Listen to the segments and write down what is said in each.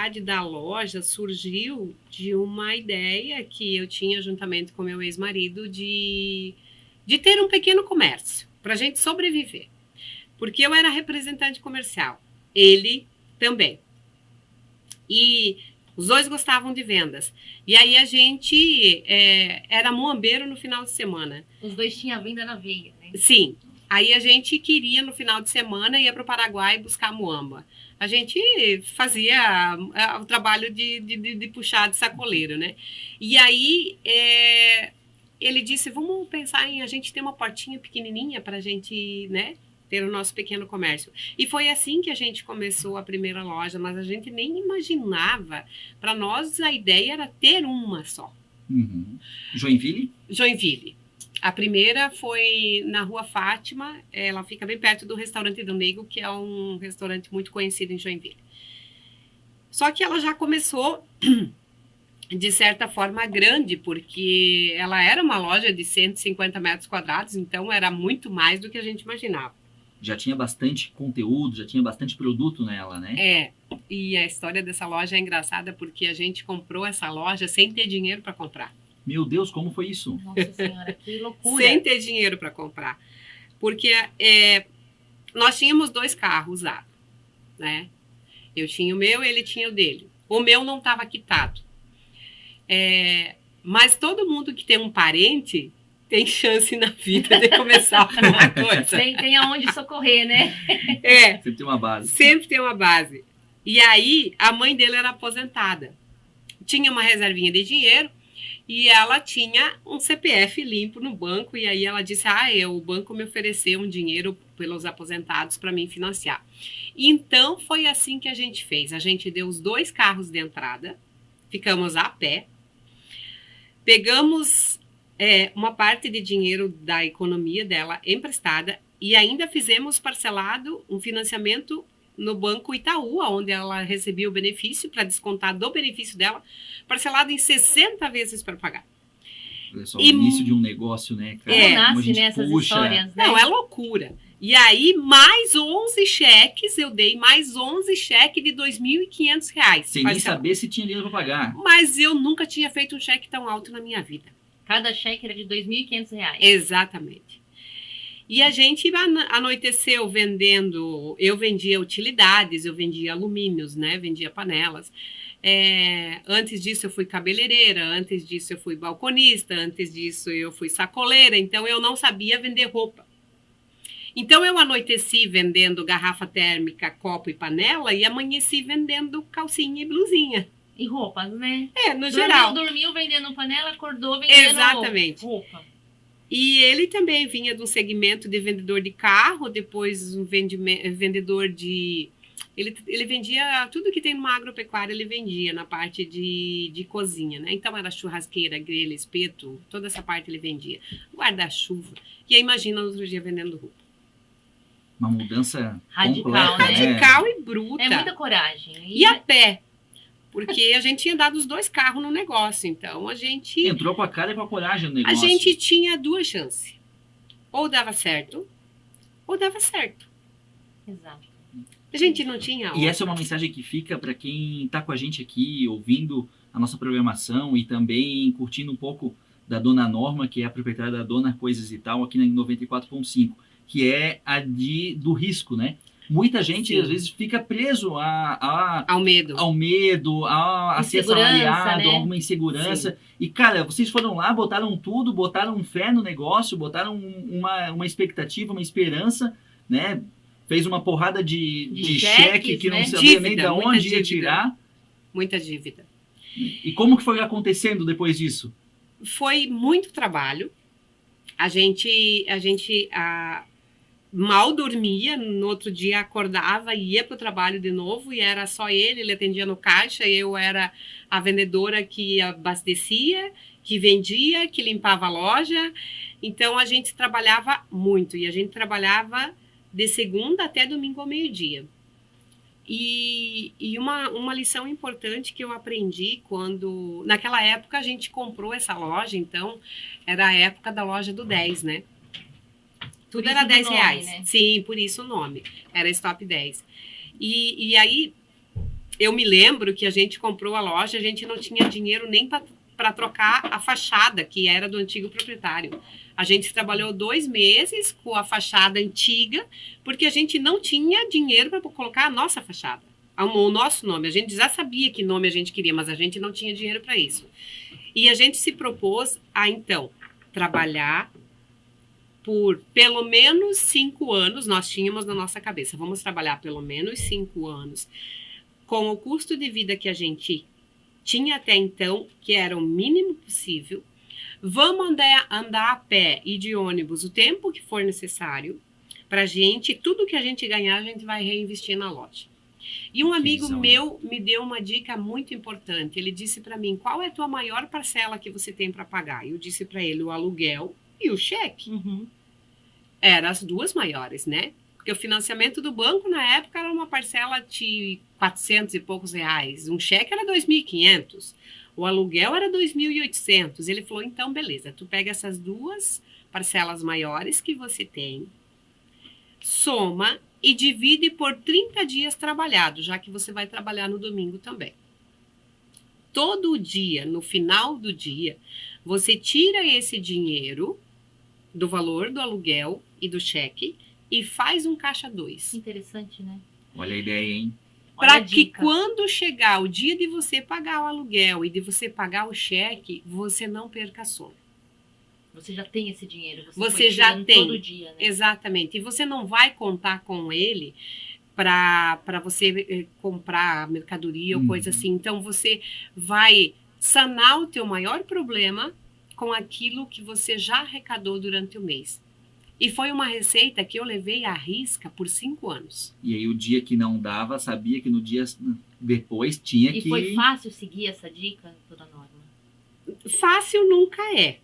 necessidade da loja surgiu de uma ideia que eu tinha juntamente com meu ex-marido de ter um pequeno comércio para a gente sobreviver. Porque eu era representante comercial, ele também. E os dois gostavam de vendas. E aí a gente era muambeiro no final de semana. Os dois tinham a venda na veia, né? Sim. Aí a gente queria, no final de semana, ir para o Paraguai buscar muamba. A gente fazia o trabalho de puxar de sacoleiro, né? E aí ele disse, vamos pensar em a gente ter uma portinha pequenininha para a gente, né, ter o nosso pequeno comércio. E foi assim que a gente começou a primeira loja, mas a gente nem imaginava. Para nós, a ideia era ter uma só. Uhum. Joinville? Joinville. A primeira foi na Rua Fátima, ela fica bem perto do Restaurante do Nego, que é um restaurante muito conhecido em Joinville. Só que ela já começou, de certa forma, grande, porque ela era uma loja de 150 metros quadrados, então era muito mais do que a gente imaginava. Já tinha bastante conteúdo, já tinha bastante produto nela, né? E a história dessa loja é engraçada porque a gente comprou essa loja sem ter dinheiro para comprar. Meu Deus, como foi isso? Nossa Senhora, que loucura. Sem ter dinheiro para comprar. Porque nós tínhamos 2 carros usados, né? Eu tinha o meu e ele tinha o dele. O meu não estava quitado. Mas todo mundo que tem um parente tem chance na vida de começar alguma coisa. Tem aonde socorrer, né? Sempre tem uma base. Sempre tem uma base. E aí, a mãe dele era aposentada. Tinha uma reservinha de dinheiro e ela tinha um CPF limpo no banco. E aí ela disse, o banco me ofereceu um dinheiro pelos aposentados para mim financiar. Então, foi assim que a gente fez. A gente deu os 2 carros de entrada, ficamos a pé, pegamos uma parte de dinheiro da economia dela emprestada e ainda fizemos parcelado um financiamento no Banco Itaú, onde ela recebia o benefício, para descontar do benefício dela, parcelado em 60 vezes para pagar. Olha só, o início de um negócio, né, cara? Como nasce nessas histórias, né? Não, é loucura. E aí, mais 11 cheques, eu dei mais 11 cheques de R$ 2.500. Sem nem saber se tinha dinheiro para pagar. Mas eu nunca tinha feito um cheque tão alto na minha vida. Cada cheque era de R$ 2.500. Exatamente. E a gente anoiteceu vendendo, eu vendia utilidades, eu vendia alumínios, né? Vendia panelas. Antes disso eu fui cabeleireira, antes disso eu fui balconista, antes disso eu fui sacoleira, então eu não sabia vender roupa. Então eu anoiteci vendendo garrafa térmica, copo e panela e amanheci vendendo calcinha e blusinha. E roupas, né? No geral. Dormiu vendendo panela, acordou vendendo Exatamente. Roupa. E ele também vinha de um segmento de vendedor de carro, depois um vendedor de... Ele vendia tudo que tem numa agropecuária, ele vendia na parte de cozinha, né? Então era churrasqueira, grelha, espeto, toda essa parte ele vendia. Guarda-chuva. E aí imagina outro dia vendendo roupa. Uma mudança radical, completa, né? Radical e bruta. É muita coragem. E a pé. Porque a gente tinha dado os 2 carros no negócio, então a gente... Entrou com a cara e com a coragem no negócio. A gente tinha 2 chances. Ou dava certo, ou dava certo. Exato. A gente não tinha... E essa é uma mensagem que fica para quem está com a gente aqui, ouvindo a nossa programação e também curtindo um pouco da Dona Norma, que é a proprietária da Dona Coisas e Tal, aqui na 94.5, que é a do risco, né? Muita gente, às vezes, fica preso ao medo, a ser assalariado, né? a alguma insegurança. Sim. E, cara, vocês foram lá, botaram tudo, botaram fé no negócio, botaram uma expectativa, uma esperança, né? Fez uma porrada de cheque que não sabia nem de onde ia tirar. Muita dívida. E como que foi acontecendo depois disso? Foi muito trabalho. A gente mal dormia, no outro dia acordava e ia para o trabalho de novo, e era só ele atendia no caixa, eu era a vendedora que abastecia, que vendia, que limpava a loja. Então a gente trabalhava muito, e a gente trabalhava de segunda até domingo ao meio-dia. E uma lição importante que eu aprendi quando... Naquela época a gente comprou essa loja, então era a época da loja do 10, né? Tudo era R$10. Né? Sim, por isso o nome. Era Stop 10. E aí eu me lembro que a gente comprou a loja, a gente não tinha dinheiro nem para trocar a fachada, que era do antigo proprietário. A gente trabalhou 2 meses com a fachada antiga, porque a gente não tinha dinheiro para colocar a nossa fachada, o nosso nome. A gente já sabia que nome a gente queria, mas a gente não tinha dinheiro para isso. E a gente se propôs a, então, trabalhar por pelo menos 5 anos, nós tínhamos na nossa cabeça, vamos trabalhar pelo menos 5 anos, com o custo de vida que a gente tinha até então, que era o mínimo possível. Vamos andar a pé e de ônibus o tempo que for necessário para a gente, tudo que a gente ganhar, a gente vai reinvestir na loja. E um amigo meu me deu uma dica muito importante. Ele disse para mim, qual é a tua maior parcela que você tem para pagar? Eu disse para ele, o aluguel e o cheque. Eram as 2 maiores, né? Porque o financiamento do banco, na época, era uma parcela de 400 e poucos reais. Um cheque era 2.500. O aluguel era 2.800. Ele falou, então, beleza. Tu pega essas 2 parcelas maiores que você tem, soma e divide por 30 dias trabalhados, já que você vai trabalhar no domingo também. Todo dia, no final do dia, você tira esse dinheiro do valor do aluguel e do cheque e faz um caixa 2. Interessante, né? Olha a ideia, hein? Para que quando chegar o dia de você pagar o aluguel e de você pagar o cheque, você não perca sono. Você já tem esse dinheiro, você já tem todo dia, né? Exatamente. E você não vai contar com ele para você comprar mercadoria ou coisa assim. Então, você vai sanar o teu maior problema com aquilo que você já arrecadou durante o mês. E foi uma receita que eu levei à risca por 5 anos. E aí o dia que não dava, sabia que no dia depois tinha que... E foi fácil seguir essa dica, dona Norma? Fácil nunca é.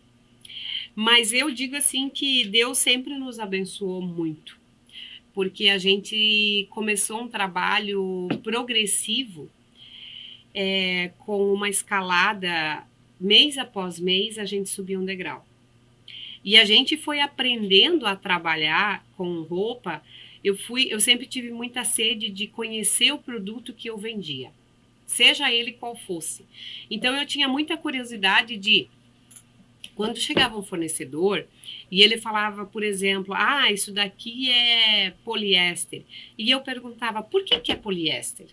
Mas eu digo assim que Deus sempre nos abençoou muito. Porque a gente começou um trabalho progressivo, com uma escalada, mês após mês, a gente subia um degrau. E a gente foi aprendendo a trabalhar com roupa. Eu sempre tive muita sede de conhecer o produto que eu vendia, seja ele qual fosse. Então, eu tinha muita curiosidade de, quando chegava um fornecedor e ele falava, por exemplo, isso daqui é poliéster. E eu perguntava, por que é poliéster?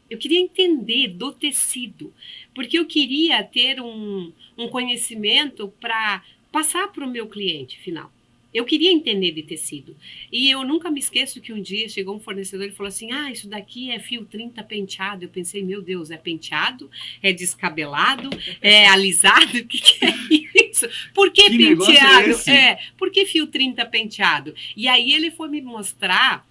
Eu queria entender do tecido, porque eu queria ter um conhecimento para passar para o meu cliente final. Eu queria entender de tecido. E eu nunca me esqueço que um dia chegou um fornecedor e falou assim, isso daqui é fio 30 penteado. Eu pensei, meu Deus, é penteado? É descabelado? É alisado? O que é isso? Por que penteado? Por que fio 30 penteado? E aí ele foi me mostrar,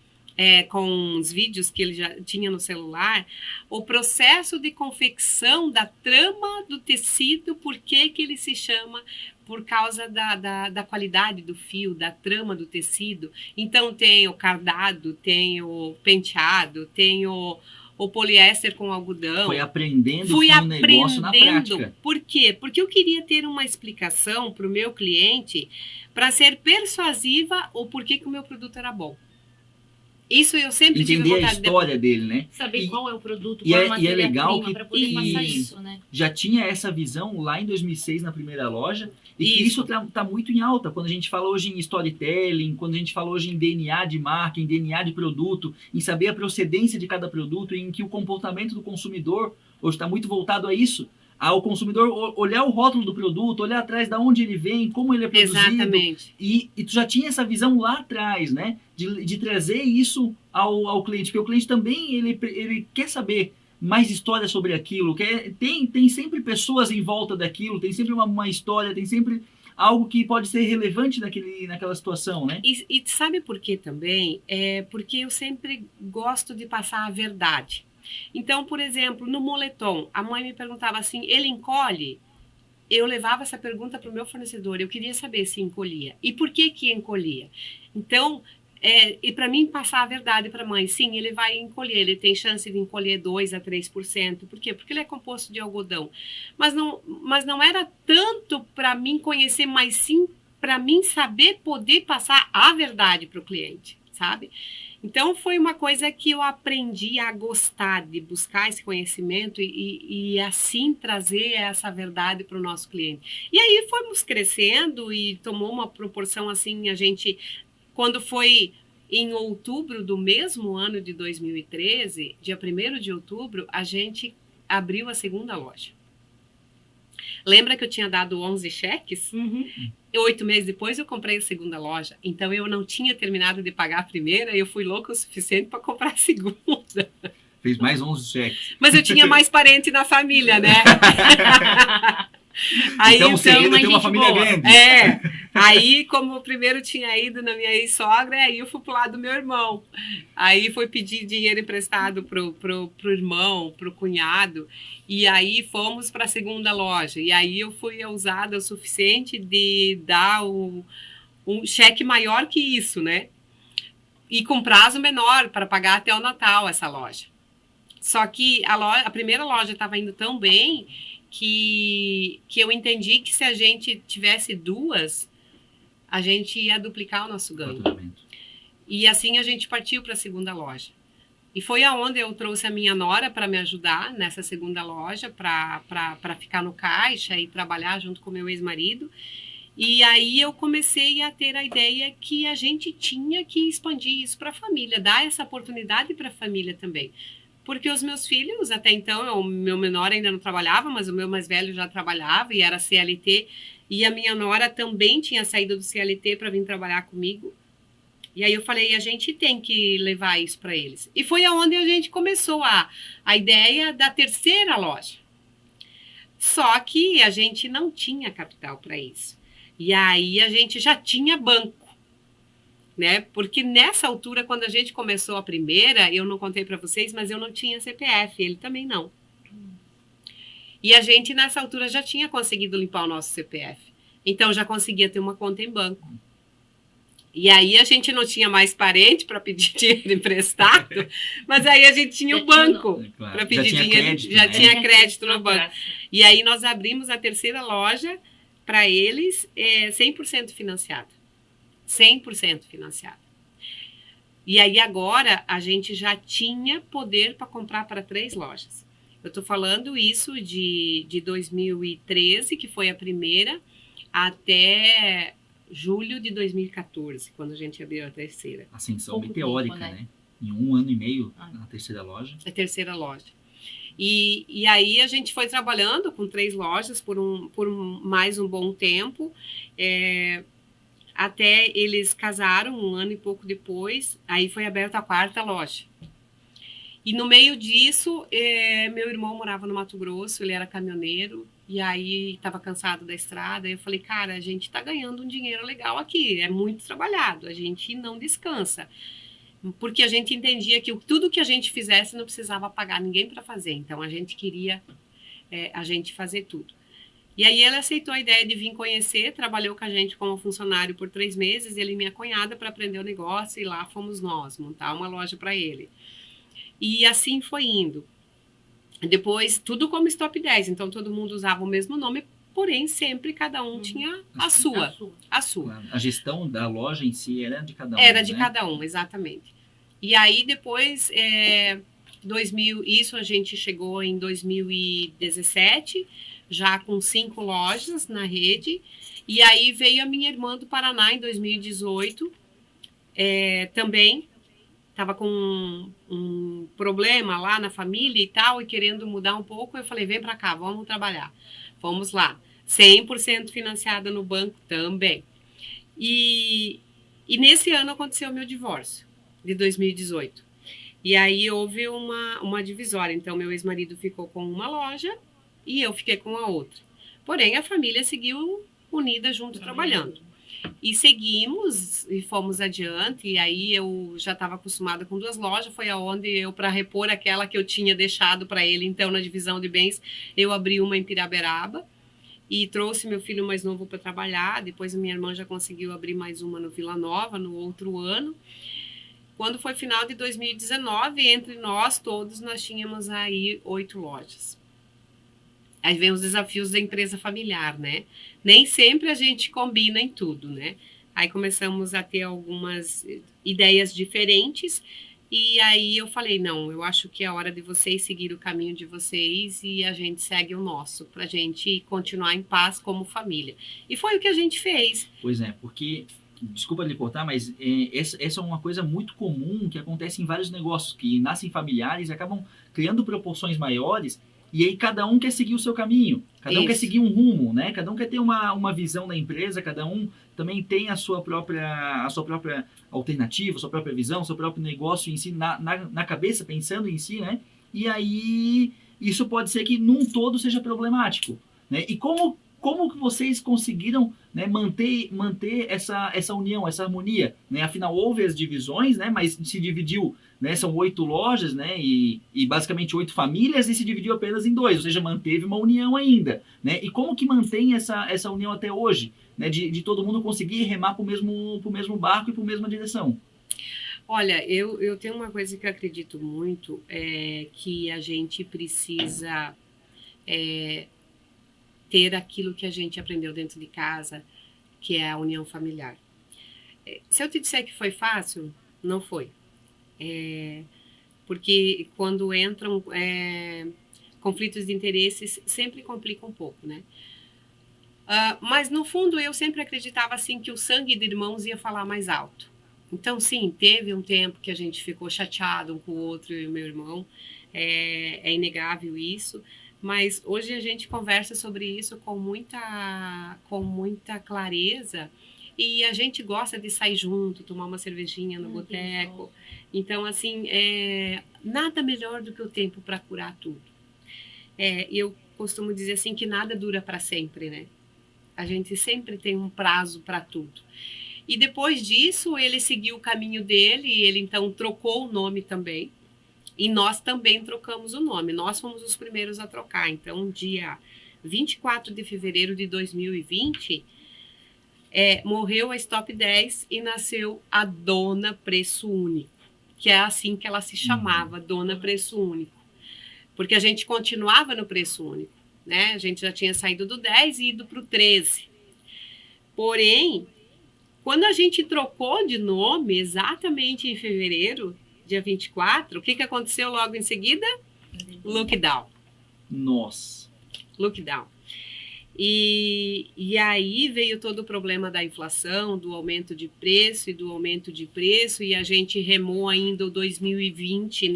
com os vídeos que ele já tinha no celular, o processo de confecção da trama do tecido, por que ele se chama, por causa da qualidade do fio, da trama do tecido. Então tem o cardado, tem o penteado, tem o poliéster com algodão. Foi aprendendo o negócio na prática. Por quê? Porque eu queria ter uma explicação para o meu cliente para ser persuasiva o porquê que o meu produto era bom. Isso eu sempre tive vontade de... Entender a história dele, né? Saber qual é o produto, qual é a matéria-prima, para poder passar isso, né? Já tinha essa visão lá em 2006 na primeira loja, e que isso tá muito em alta. Quando a gente fala hoje em storytelling, quando a gente fala hoje em DNA de marca, em DNA de produto, em saber a procedência de cada produto, em que o comportamento do consumidor hoje está muito voltado a isso. Ao consumidor olhar o rótulo do produto, olhar atrás de onde ele vem, como ele é produzido. Exatamente. E tu já tinha essa visão lá atrás, né? De trazer isso ao cliente, porque o cliente também ele quer saber mais história sobre aquilo, tem sempre pessoas em volta daquilo, tem sempre uma história, tem sempre algo que pode ser relevante naquela situação, né? E sabe por quê também? Porque eu sempre gosto de passar a verdade. Então, por exemplo, no moletom, a mãe me perguntava assim, ele encolhe? Eu levava essa pergunta para o meu fornecedor, eu queria saber se encolhia. E por que encolhia? Então, e para mim passar a verdade para a mãe, sim, ele vai encolher, ele tem chance de encolher 2 a 3%. Por quê? Porque ele é composto de algodão. Mas não era tanto para mim conhecer, mas sim para mim saber poder passar a verdade para o cliente, sabe? Então, foi uma coisa que eu aprendi a gostar de buscar esse conhecimento e assim trazer essa verdade para o nosso cliente. E aí fomos crescendo e tomou uma proporção assim, a gente, quando foi em outubro do mesmo ano de 2013, dia 1º de outubro, a gente abriu a segunda loja. Lembra que eu tinha dado 11 cheques? Uhum. 8 meses depois eu comprei a segunda loja. Então eu não tinha terminado de pagar a primeira, eu fui louca o suficiente para comprar a segunda. Fez mais 11 cheques. Mas eu tinha mais parente na família, né? Aí, então o segredo é ter uma família grande. Aí como o primeiro tinha ido na minha ex-sogra, aí eu fui pro lado do meu irmão. Aí foi pedir dinheiro emprestado pro irmão, pro cunhado. E aí fomos para a segunda loja. E aí eu fui ousada o suficiente de dar um cheque maior que isso, né? E com prazo menor para pagar até o Natal essa loja. Só que a primeira loja estava indo tão bem que eu entendi que se a gente tivesse duas, a gente ia duplicar o nosso ganho. E assim a gente partiu para a segunda loja. E foi aonde eu trouxe a minha nora para me ajudar nessa segunda loja, para ficar no caixa e trabalhar junto com meu ex-marido. E aí eu comecei a ter a ideia que a gente tinha que expandir isso para a família, dar essa oportunidade para a família também. Porque os meus filhos, até então, o meu menor ainda não trabalhava, mas o meu mais velho já trabalhava e era CLT. E a minha nora também tinha saído do CLT para vir trabalhar comigo. E aí eu falei, a gente tem que levar isso para eles. E foi aonde a gente começou a ideia da terceira loja. Só que a gente não tinha capital para isso. E aí a gente já tinha banco. Né? Porque nessa altura, quando a gente começou a primeira, eu não contei para vocês, mas eu não tinha CPF, ele também não. E a gente nessa altura já tinha conseguido limpar o nosso CPF. Então já conseguia ter uma conta em banco. E aí a gente não tinha mais parente para pedir dinheiro emprestado, mas aí a gente tinha o banco para pedir dinheiro, já tinha crédito no banco. E aí nós abrimos a terceira loja para eles 100% financiada. 100% financiado. E aí agora a gente já tinha poder para comprar para 3 lojas. Eu estou falando isso de 2013, que foi a primeira, até julho de 2014, quando a gente abriu a terceira. Ascensão meteórica, né? Em 1 ano e meio na terceira loja. A terceira loja. E aí a gente foi trabalhando com 3 lojas por mais um bom tempo. Até eles casaram 1 ano e pouco depois, aí foi aberta a 4ª loja. E no meio disso, meu irmão morava no Mato Grosso, ele era caminhoneiro, e aí estava cansado da estrada, eu falei, cara, a gente está ganhando um dinheiro legal aqui, é muito trabalhado, a gente não descansa. Porque a gente entendia que tudo que a gente fizesse não precisava pagar ninguém para fazer, então a gente queria a gente fazer tudo. E aí ele aceitou a ideia de vir conhecer, trabalhou com a gente como funcionário por 3 meses, ele e minha cunhada para aprender o negócio, e lá fomos nós, montar uma loja para ele. E assim foi indo. Depois, tudo como Stop 10, então todo mundo usava o mesmo nome, porém sempre cada um tinha a sua. A gestão da loja em si era de cada um. Era de cada um, exatamente. E aí depois, isso a gente chegou em 2017, já com 5 lojas na rede, e aí veio a minha irmã do Paraná em 2018, também estava com um problema lá na família e tal, e querendo mudar um pouco, eu falei, vem para cá, vamos trabalhar. Fomos lá, 100% financiada no banco também. E nesse ano aconteceu o meu divórcio, de 2018. E aí houve uma divisória, então meu ex-marido ficou com uma loja, e eu fiquei com a outra. Porém, a família seguiu unida junto, trabalhando. E seguimos e fomos adiante. E aí eu já estava acostumada com 2 lojas. Foi aonde eu, para repor aquela que eu tinha deixado para ele, então, na divisão de bens, eu abri uma em Piraberaba e trouxe meu filho mais novo para trabalhar. Depois a minha irmã já conseguiu abrir mais uma no Vila Nova, no outro ano. Quando foi final de 2019, entre nós todos, nós tínhamos aí 8 lojas. Aí vem os desafios da empresa familiar, né? Nem sempre a gente combina em tudo, né? Aí começamos a ter algumas ideias diferentes. E aí eu falei, não, eu acho que é hora de vocês seguir o caminho de vocês e a gente segue o nosso, para a gente continuar em paz como família. E foi o que a gente fez. Pois é, porque, desculpa lhe cortar, mas essa é uma coisa muito comum que acontece em vários negócios, que nascem familiares e acabam criando proporções maiores, e aí cada um quer seguir o seu caminho, cada um quer seguir um rumo, né? Cada um quer ter uma visão da empresa, cada um também tem a sua própria alternativa, a sua própria visão, o seu próprio negócio em si, na cabeça, pensando em si, né? E aí isso pode ser que num todo seja problemático, né? E como que vocês conseguiram, né, manter essa união, essa harmonia, né? Afinal, houve as divisões, né, mas se dividiu, né, são 8 lojas, né, e basicamente 8 famílias, e se dividiu apenas em 2, ou seja, manteve uma união ainda, né? E como que mantém essa união até hoje, né, de todo mundo conseguir remar para o mesmo barco e para a mesma direção? Olha, eu tenho uma coisa que eu acredito muito, que a gente precisa ter aquilo que a gente aprendeu dentro de casa, que é a união familiar. Se eu te disser que foi fácil, não foi. Porque quando entram conflitos de interesses, sempre complica um pouco, né? Mas no fundo eu sempre acreditava assim que o sangue de irmãos ia falar mais alto. Então sim, teve um tempo que a gente ficou chateado um com o outro, eu e meu irmão, é inegável isso. Mas hoje a gente conversa sobre isso com muita clareza e a gente gosta de sair junto, tomar uma cervejinha no boteco. Então, assim, nada melhor do que o tempo para curar tudo. Eu costumo dizer assim que nada dura para sempre, né? A gente sempre tem um prazo para tudo. E depois disso, ele seguiu o caminho dele e ele então trocou o nome também. E nós também trocamos o nome. Nós fomos os primeiros a trocar. Então, dia 24 de fevereiro de 2020, morreu a Stop 10 e nasceu a Dona Preço Único, que é assim que ela se chamava, Dona Preço Único. Porque a gente continuava no Preço Único, né? A gente já tinha saído do 10 e ido para o 13. Porém, quando a gente trocou de nome, exatamente em fevereiro, dia 24, o que aconteceu logo em seguida? Lockdown. Nossa. Lockdown. E aí veio todo o problema da inflação, do aumento de preço e a gente remou ainda o 2020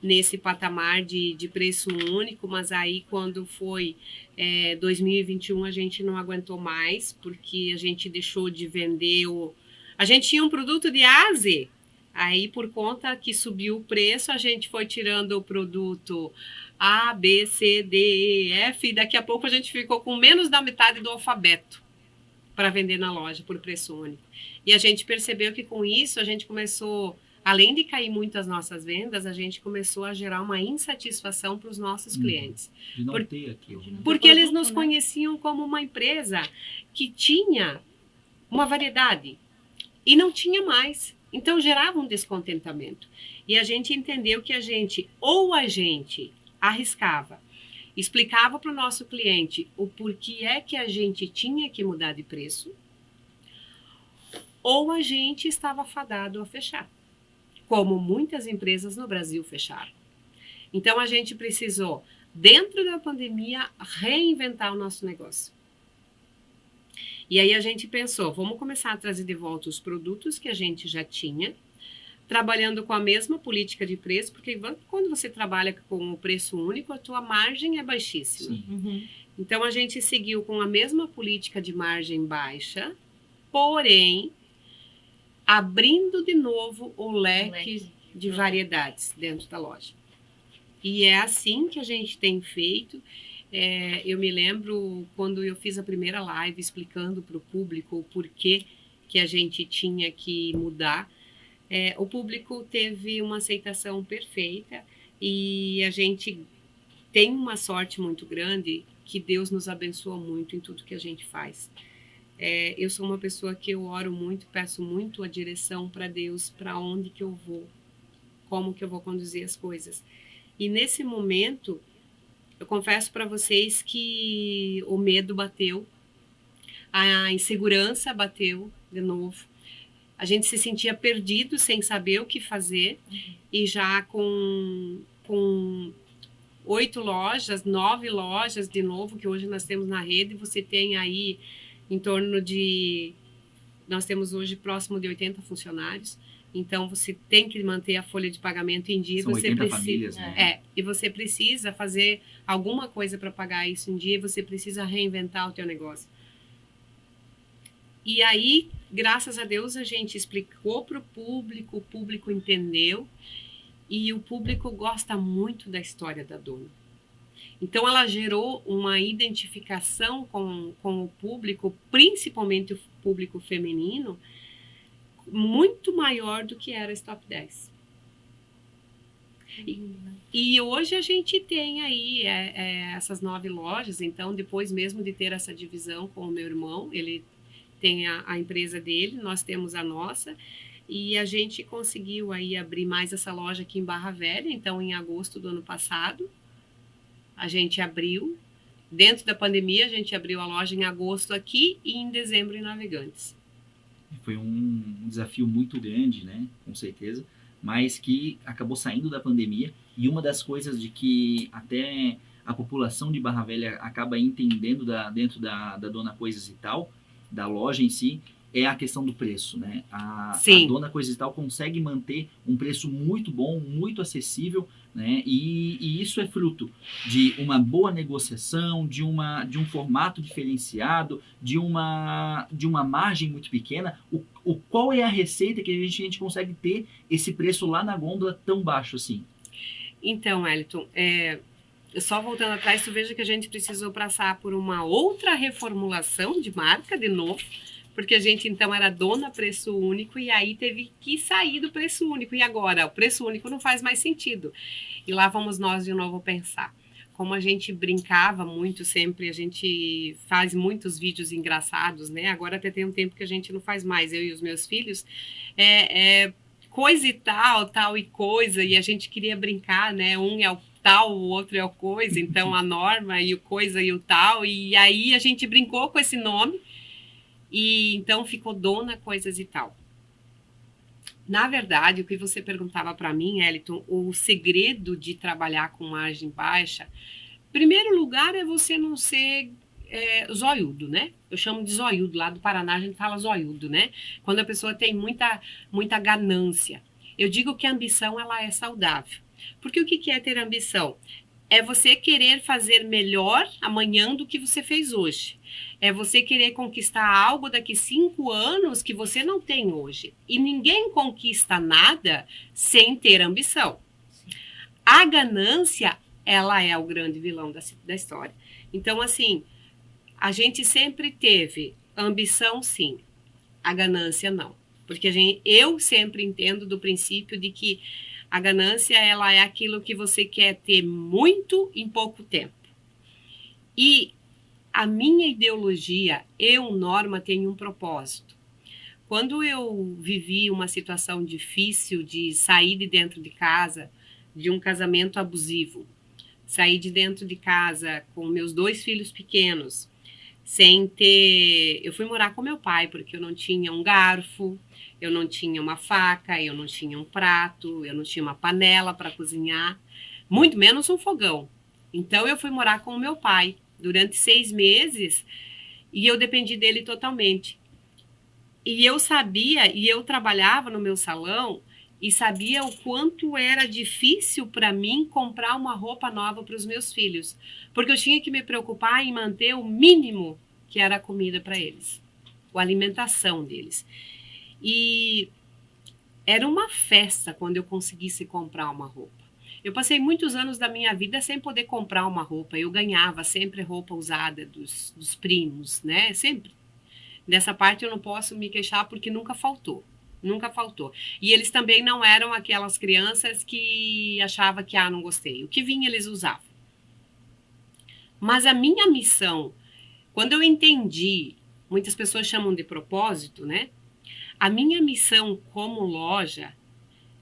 nesse patamar de preço único, mas aí quando foi 2021 a gente não aguentou mais, porque a gente deixou de vender a gente tinha um produto de A a Z. Aí, por conta que subiu o preço, a gente foi tirando o produto A, B, C, D, E, F, e daqui a pouco a gente ficou com menos da metade do alfabeto para vender na loja por preço único. E a gente percebeu que com isso a gente começou, além de cair muito as nossas vendas, a gente começou a gerar uma insatisfação para os nossos clientes. De não ter aquilo. Porque eles nos conheciam como uma empresa que tinha uma variedade e não tinha mais. Então, gerava um descontentamento. E a gente entendeu que a gente arriscava, explicava para o nosso cliente o porquê é que a gente tinha que mudar de preço, ou a gente estava fadado a fechar, como muitas empresas no Brasil fecharam. Então, a gente precisou, dentro da pandemia, reinventar o nosso negócio. E aí a gente pensou, vamos começar a trazer de volta os produtos que a gente já tinha, trabalhando com a mesma política de preço, porque quando você trabalha com o preço único, a tua margem é baixíssima. Então, a gente seguiu com a mesma política de margem baixa, porém, abrindo de novo o leque de variedades dentro da loja. E é assim que a gente tem feito. Eu me lembro quando eu fiz a primeira live explicando para o público o porquê que a gente tinha que mudar. O público teve uma aceitação perfeita e a gente tem uma sorte muito grande que Deus nos abençoa muito em tudo que a gente faz. Eu sou uma pessoa que eu oro muito, peço muito a direção para Deus, para onde que eu vou, como que eu vou conduzir as coisas. E nesse momento, eu confesso para vocês que o medo bateu, a insegurança bateu de novo. A gente se sentia perdido, sem saber o que fazer, e já com 8 lojas, 9 lojas de novo, que hoje nós temos na rede, você tem aí em torno de... Nós temos hoje próximo de 80 funcionários, então você tem que manter a folha de pagamento em dia. São você 80 precisa, famílias, né? e você precisa fazer alguma coisa para pagar isso em dia, e você precisa reinventar o teu negócio. E aí, graças a Deus, a gente explicou para o público entendeu, e o público gosta muito da história da dona. Então, ela gerou uma identificação com o público, principalmente o público feminino, muito maior do que era Stop 10. E hoje a gente tem aí essas 9 lojas. Então, depois mesmo de ter essa divisão com o meu irmão, ele tem a empresa dele, nós temos a nossa, e a gente conseguiu aí abrir mais essa loja aqui em Barra Velha. Então, em agosto do ano passado, a gente abriu. Dentro da pandemia, a gente abriu a loja em agosto aqui e em dezembro em Navegantes. Foi um desafio muito grande, né? Com certeza, mas que acabou saindo da pandemia. E uma das coisas de que até a população de Barra Velha acaba entendendo dentro da Dona Coisas e Tal, da loja em si, é a questão do preço, né? A Dona Coisas e Tal consegue manter um preço muito bom, muito acessível, né? E isso é fruto de uma boa negociação, de um formato diferenciado, de uma margem muito pequena. Qual é a receita que a gente consegue ter esse preço lá na gôndola tão baixo assim? Então, Wellington, só voltando atrás, tu veja que a gente precisou passar por uma outra reformulação de marca de novo, porque a gente então era dona preço único, e aí teve que sair do preço único. E agora, o preço único não faz mais sentido. E lá vamos nós de novo pensar. Como a gente brincava muito sempre, a gente faz muitos vídeos engraçados, né? Agora até tem um tempo que a gente não faz mais, eu e os meus filhos. Coisa e tal e coisa, e a gente queria brincar, né? Um é o tal, o outro é o coisa, então a norma e o coisa e o tal, e aí a gente brincou com esse nome, e então ficou Dona Coisas e Tal. Na verdade, o que você perguntava para mim, Wellington, o segredo de trabalhar com margem baixa, em primeiro lugar, é você não ser zoiudo, né? Eu chamo de zoiudo, lá do Paraná a gente fala zoiudo, né? Quando a pessoa tem muita ganância. Eu digo que a ambição, ela é saudável. Porque o que é ter ambição? É você querer fazer melhor amanhã do que você fez hoje. É você querer conquistar algo daqui 5 anos que você não tem hoje. E ninguém conquista nada sem ter ambição. A ganância, ela é o grande vilão da história. Então, assim, a gente sempre teve ambição, sim. A ganância, não. Porque eu sempre entendo do princípio de que a ganância, ela é aquilo que você quer ter muito em pouco tempo. E a minha ideologia, Norma, tem um propósito. Quando eu vivi uma situação difícil de sair de dentro de casa, de um casamento abusivo, sair de dentro de casa com meus 2 filhos pequenos, sem ter... Eu fui morar com meu pai, porque eu não tinha um garfo, eu não tinha uma faca, eu não tinha um prato, eu não tinha uma panela para cozinhar, muito menos um fogão. Então, eu fui morar com o meu pai durante 6 meses e eu dependi dele totalmente. E eu sabia, e eu trabalhava no meu salão e sabia o quanto era difícil para mim comprar uma roupa nova para os meus filhos, porque eu tinha que me preocupar em manter o mínimo que era a comida para eles, a alimentação deles. E era uma festa quando eu conseguisse comprar uma roupa. Eu passei muitos anos da minha vida sem poder comprar uma roupa. Eu ganhava sempre roupa usada dos primos, né? Sempre. Dessa parte eu não posso me queixar porque nunca faltou. Nunca faltou. E eles também não eram aquelas crianças que achavam que, não gostei. O que vinha, eles usavam. Mas a minha missão, quando eu entendi, muitas pessoas chamam de propósito, né? A minha missão como loja,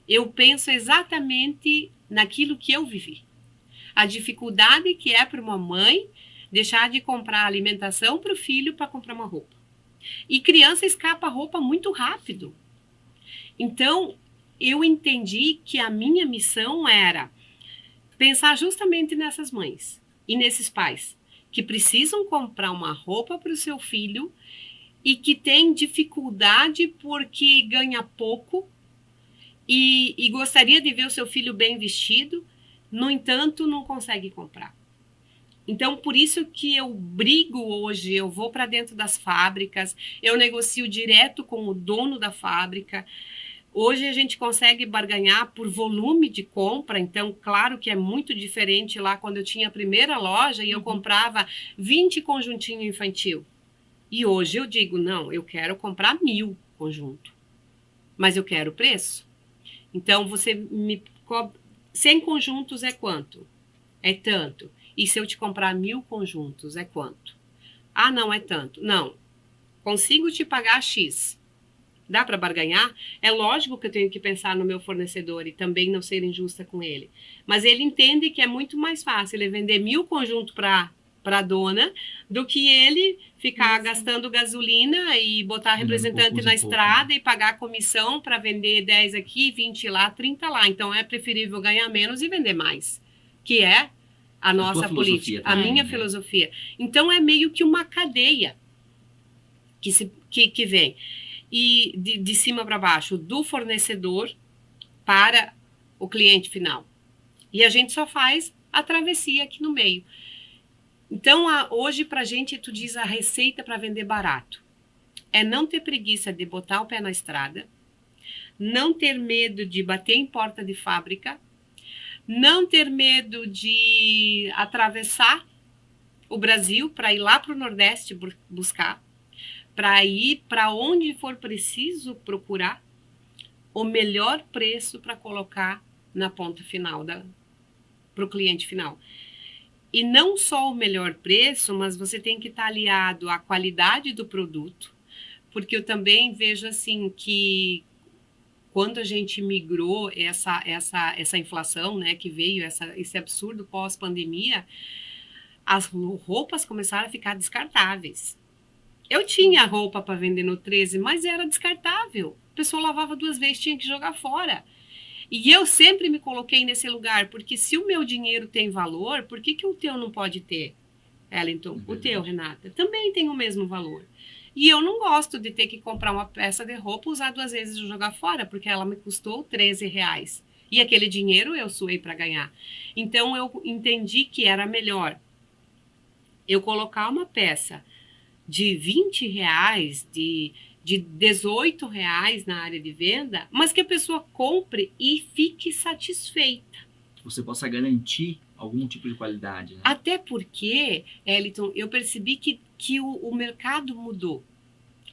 eu penso exatamente naquilo que eu vivi. A dificuldade que é para uma mãe deixar de comprar alimentação para o filho para comprar uma roupa. E criança escapa roupa muito rápido. Então, eu entendi que a minha missão era pensar justamente nessas mães e nesses pais que precisam comprar uma roupa para o seu filho e que tem dificuldade porque ganha pouco e gostaria de ver o seu filho bem vestido, no entanto, não consegue comprar. Então, por isso que eu brigo hoje, eu vou para dentro das fábricas, eu negocio direto com o dono da fábrica. Hoje a gente consegue barganhar por volume de compra, então, claro que é muito diferente lá quando eu tinha a primeira loja e eu comprava 20 conjuntinho infantil. E hoje eu digo, não, eu quero comprar 1000 conjunto, mas eu quero preço. Então, você me cobra 100 conjuntos é quanto? É tanto. E se eu te comprar 1000 conjuntos, é quanto? Ah, não, é tanto. Não, consigo te pagar X. Dá para barganhar? É lógico que eu tenho que pensar no meu fornecedor e também não ser injusta com ele. Mas ele entende que é muito mais fácil ele vender 1000 conjuntos para a dona do que ele ficar gastando gasolina e botar representante na estrada e pagar comissão para vender 10 aqui, 20 lá, 30 lá. Então é preferível ganhar menos e vender mais, que é a nossa política, a minha filosofia. Então é meio que uma cadeia que vem. E de cima para baixo, do fornecedor para o cliente final. E a gente só faz a travessia aqui no meio. Então, hoje, para a gente, tu diz a receita para vender barato. É não ter preguiça de botar o pé na estrada, não ter medo de bater em porta de fábrica, não ter medo de atravessar o Brasil para ir lá para o Nordeste buscar, para ir para onde for preciso procurar o melhor preço para colocar na ponta final, para o cliente final. E não só o melhor preço, mas você tem que estar aliado à qualidade do produto, porque eu também vejo assim que quando a gente migrou essa inflação, né, que veio, esse absurdo pós-pandemia, as roupas começaram a ficar descartáveis. Eu tinha roupa para vender no 13, mas era descartável. A pessoa lavava 2 vezes, tinha que jogar fora. E eu sempre me coloquei nesse lugar, porque se o meu dinheiro tem valor, por que o teu não pode ter, Wellington? O teu, Renata, também tem o mesmo valor. E eu não gosto de ter que comprar uma peça de roupa, usar 2 vezes e jogar fora, porque ela me custou R$13. E aquele dinheiro eu suei para ganhar. Então eu entendi que era melhor eu colocar uma peça de R$20, de R$18 na área de venda, mas que a pessoa compre e fique satisfeita. Você possa garantir algum tipo de qualidade, né? Até porque, Wellington, eu percebi que o mercado mudou,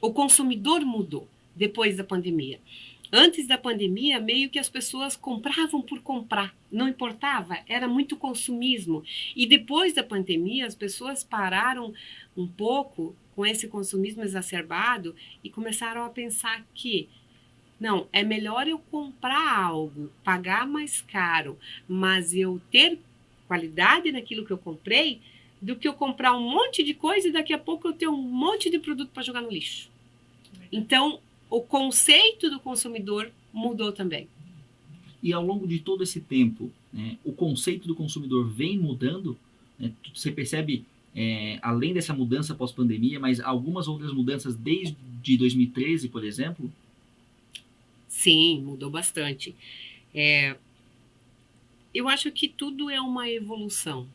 o consumidor mudou depois da pandemia. Antes da pandemia, meio que as pessoas compravam por comprar, não importava, era muito consumismo. E depois da pandemia, as pessoas pararam um pouco com esse consumismo exacerbado e começaram a pensar que, não, é melhor eu comprar algo, pagar mais caro, mas eu ter qualidade naquilo que eu comprei, do que eu comprar um monte de coisa e daqui a pouco eu ter um monte de produto para jogar no lixo. Então, o conceito do consumidor mudou também. E ao longo de todo esse tempo, né, o conceito do consumidor vem mudando, né? Você percebe, além dessa mudança pós-pandemia, mas algumas outras mudanças desde 2013, por exemplo? Sim, mudou bastante. Eu acho que tudo é uma evolução,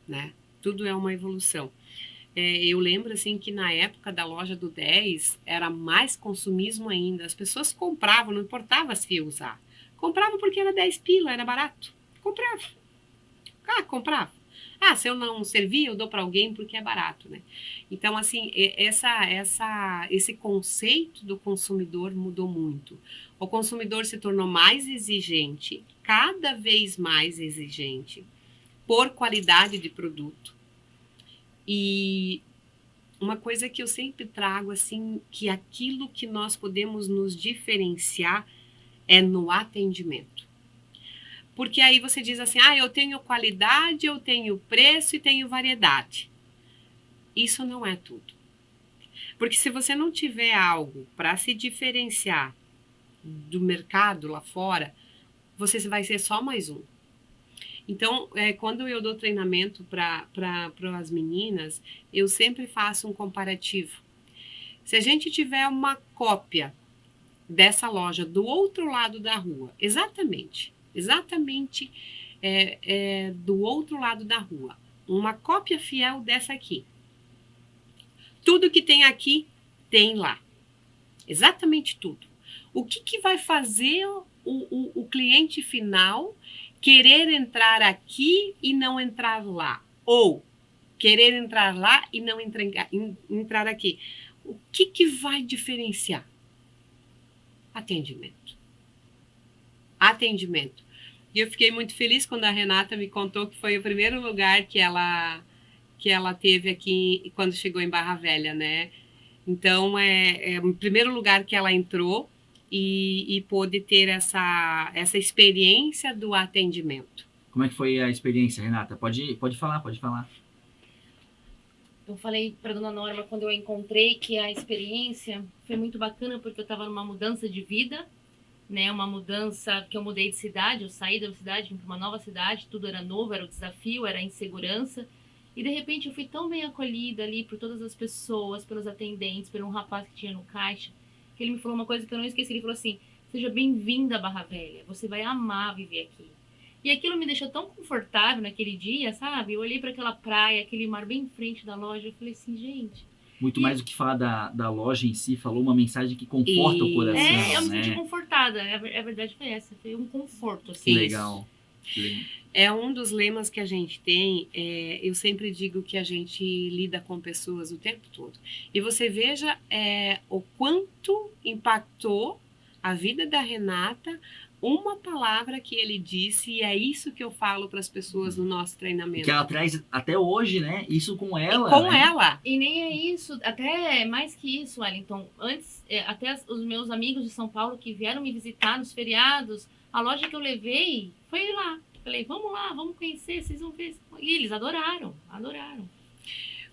né? Tudo é uma evolução. Eu lembro assim que na época da loja do 10 era mais consumismo ainda. As pessoas compravam, não importava se ia usar. Compravam porque era 10 pila, era barato. Comprava. Comprava. Se eu não servir, eu dou para alguém porque é barato, né? Então, assim, esse conceito do consumidor mudou muito. O consumidor se tornou mais exigente, cada vez mais exigente, por qualidade de produto. E uma coisa que eu sempre trago, assim, que aquilo que nós podemos nos diferenciar é no atendimento. Porque aí você diz assim, eu tenho qualidade, eu tenho preço e tenho variedade. Isso não é tudo. Porque se você não tiver algo para se diferenciar do mercado lá fora, você vai ser só mais um. Então, quando eu dou treinamento para as meninas, eu sempre faço um comparativo. Se a gente tiver uma cópia dessa loja do outro lado da rua, exatamente do outro lado da rua, uma cópia fiel dessa aqui. Tudo que tem aqui, tem lá. Exatamente tudo. O que vai fazer o cliente final querer entrar aqui e não entrar lá? Ou querer entrar lá e não entrar aqui? O que vai diferenciar? Atendimento. Atendimento. E eu fiquei muito feliz quando a Renata me contou que foi o primeiro lugar que ela teve aqui quando chegou em Barra Velha, né? Então, é o primeiro lugar que ela entrou e pôde ter essa experiência do atendimento. Como é que foi a experiência, Renata? Pode falar. Eu falei para dona Norma quando eu encontrei que a experiência foi muito bacana porque eu estava numa mudança de vida, né? Uma mudança que eu mudei de cidade, eu saí da cidade, vim para uma nova cidade, tudo era novo, era o desafio, era a insegurança. E de repente eu fui tão bem acolhida ali por todas as pessoas, pelos atendentes, por um rapaz que tinha no caixa, que ele me falou uma coisa que eu não esqueci. Ele falou assim: seja bem-vinda a Barra Velha, você vai amar viver aqui. E aquilo me deixou tão confortável naquele dia, sabe? Eu olhei para aquela praia, aquele mar bem em frente da loja, eu falei assim, gente... Muito mais do que falar da loja em si, falou uma mensagem que conforta o coração, eu me né? senti confortada, a verdade foi essa, foi um conforto, assim. Que legal. É um dos lemas que a gente tem, eu sempre digo que a gente lida com pessoas o tempo todo. E você veja o quanto impactou a vida da Renata uma palavra que ele disse, e é isso que eu falo para as pessoas no nosso treinamento. Que ela traz até hoje, né? Isso com ela. E com ela. E nem é isso, até mais que isso, Wellington. Antes, até os meus amigos de São Paulo que vieram me visitar nos feriados, a loja que eu levei foi lá. Falei, vamos lá, vamos conhecer, vocês vão ver. E eles adoraram.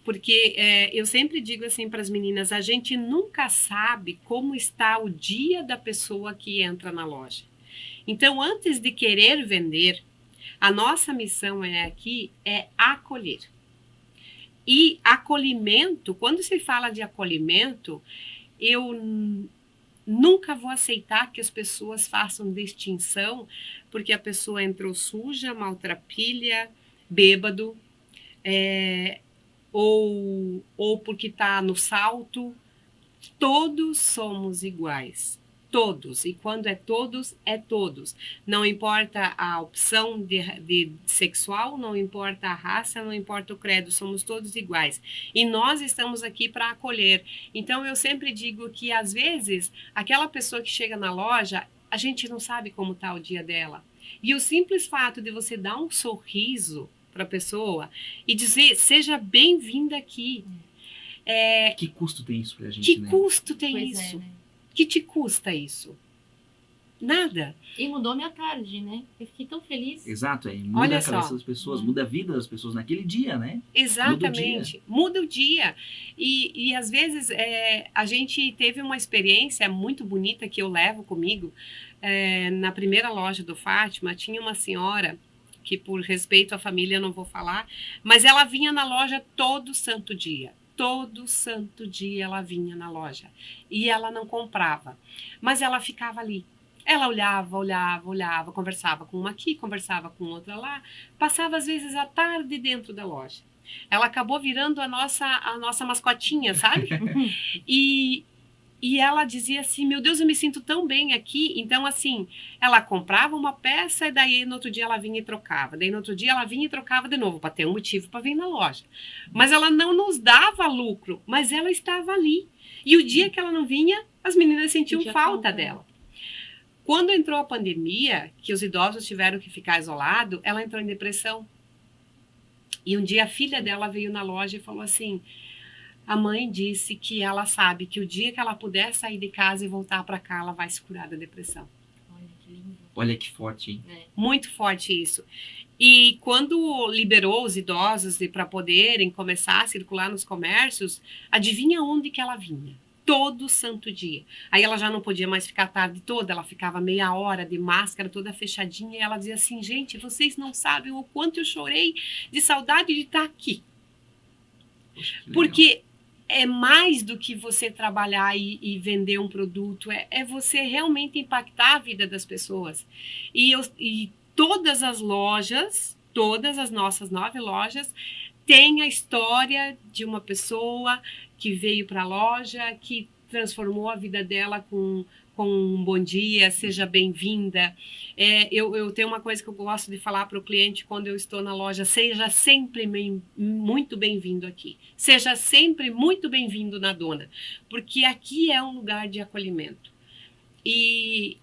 Porque eu sempre digo assim para as meninas, a gente nunca sabe como está o dia da pessoa que entra na loja. Então, antes de querer vender, a nossa missão aqui é acolher. E acolhimento, quando se fala de acolhimento, eu nunca vou aceitar que as pessoas façam distinção porque a pessoa entrou suja, maltrapilha, bêbado, ou porque está no salto. Todos somos iguais. Todos, e quando é todos, é todos. Não importa a opção de sexual, não importa a raça, não importa o credo, somos todos iguais. E nós estamos aqui para acolher. Então, eu sempre digo que, às vezes, aquela pessoa que chega na loja, a gente não sabe como está o dia dela. E o simples fato de você dar um sorriso para a pessoa e dizer, seja bem-vinda aqui. Que custo tem isso para a gente, que né? Que custo tem Pois isso? né? Que te custa isso? Nada. E mudou minha tarde, né? Eu fiquei tão feliz. Exato, muda Olha a cabeça só. das pessoas, muda a vida das pessoas naquele dia, né? Exatamente. Muda o dia. E às vezes a gente teve uma experiência muito bonita que eu levo comigo. Na primeira loja do Fátima, tinha uma senhora que, por respeito à família, eu não vou falar, mas ela vinha na loja todo santo dia. Todo santo dia ela vinha na loja e ela não comprava, mas ela ficava ali. Ela olhava, conversava com uma aqui, conversava com outra lá, passava às vezes a tarde dentro da loja. Ela acabou virando a nossa mascotinha, sabe? E ela dizia assim, meu Deus, eu me sinto tão bem aqui. Então, assim, ela comprava uma peça e daí no outro dia ela vinha e trocava. Daí no outro dia ela vinha e trocava de novo, para ter um motivo para vir na loja. Mas ela não nos dava lucro, mas ela estava ali. E o dia que ela não vinha, as meninas sentiam falta dela. Quando entrou a pandemia, que os idosos tiveram que ficar isolados, ela entrou em depressão. E um dia a filha dela veio na loja e falou assim... A mãe disse que ela sabe que o dia que ela puder sair de casa e voltar para cá, ela vai se curar da depressão. Olha que lindo. Olha que forte, hein? Muito forte isso. E quando liberou os idosos para poderem começar a circular nos comércios, adivinha onde que ela vinha? Todo santo dia. Aí ela já não podia mais ficar a tarde toda, ela ficava meia hora de máscara, toda fechadinha, e ela dizia assim, gente, vocês não sabem o quanto eu chorei de saudade de estar aqui. Poxa, que legal. Porque é mais do que você trabalhar e vender um produto, é você realmente impactar a vida das pessoas. E todas as lojas, todas as nossas 9 lojas, têm a história de uma pessoa que veio para a loja, que transformou a vida dela com um bom dia, seja bem-vinda. Eu tenho uma coisa que eu gosto de falar para o cliente quando eu estou na loja, seja sempre muito bem-vindo aqui. Seja sempre muito bem-vindo na Dona, porque aqui é um lugar de acolhimento. E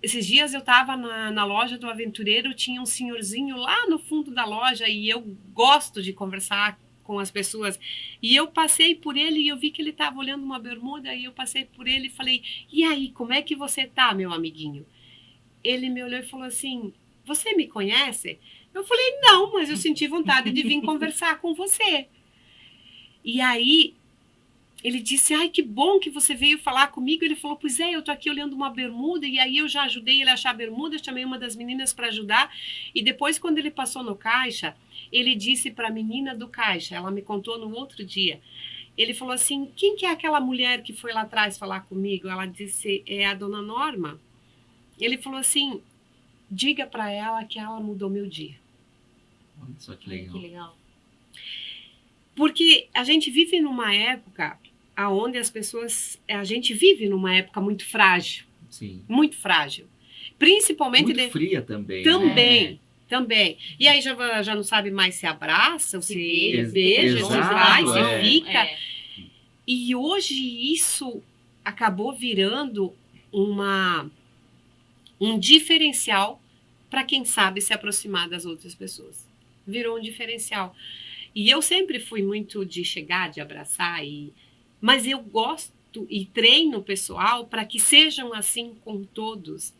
esses dias eu estava na loja do Aventureiro, tinha um senhorzinho lá no fundo da loja e eu gosto de conversar com as pessoas. E eu passei por ele e eu vi que ele estava olhando uma bermuda e eu passei por ele e falei, e aí, como é que você tá, meu amiguinho? Ele me olhou e falou assim, você me conhece? Eu falei, não, mas eu senti vontade de vir conversar com você. E aí ele disse, ai, que bom que você veio falar comigo. Ele falou, pois é, eu tô aqui olhando uma bermuda, e aí eu já ajudei ele a achar a bermuda, chamei uma das meninas para ajudar, e depois, quando ele passou no caixa, ele disse para a menina do caixa, ela me contou no outro dia, ele falou assim, quem que é aquela mulher que foi lá atrás falar comigo? Ela disse, é a dona Norma. Ele falou assim, diga para ela que ela mudou meu dia. Olha só que legal. Que legal. Porque a gente vive numa época onde as pessoas... A gente vive numa época muito frágil. Sim. Muito frágil. Principalmente... Muito fria também. Também. Né? Também. E aí já não sabe mais se abraça, se beija, se vai, se fica. É. E hoje isso acabou virando um diferencial para quem sabe se aproximar das outras pessoas. Virou um diferencial. E eu sempre fui muito de chegar, de abraçar, mas eu gosto e treino o pessoal para que sejam assim com todos.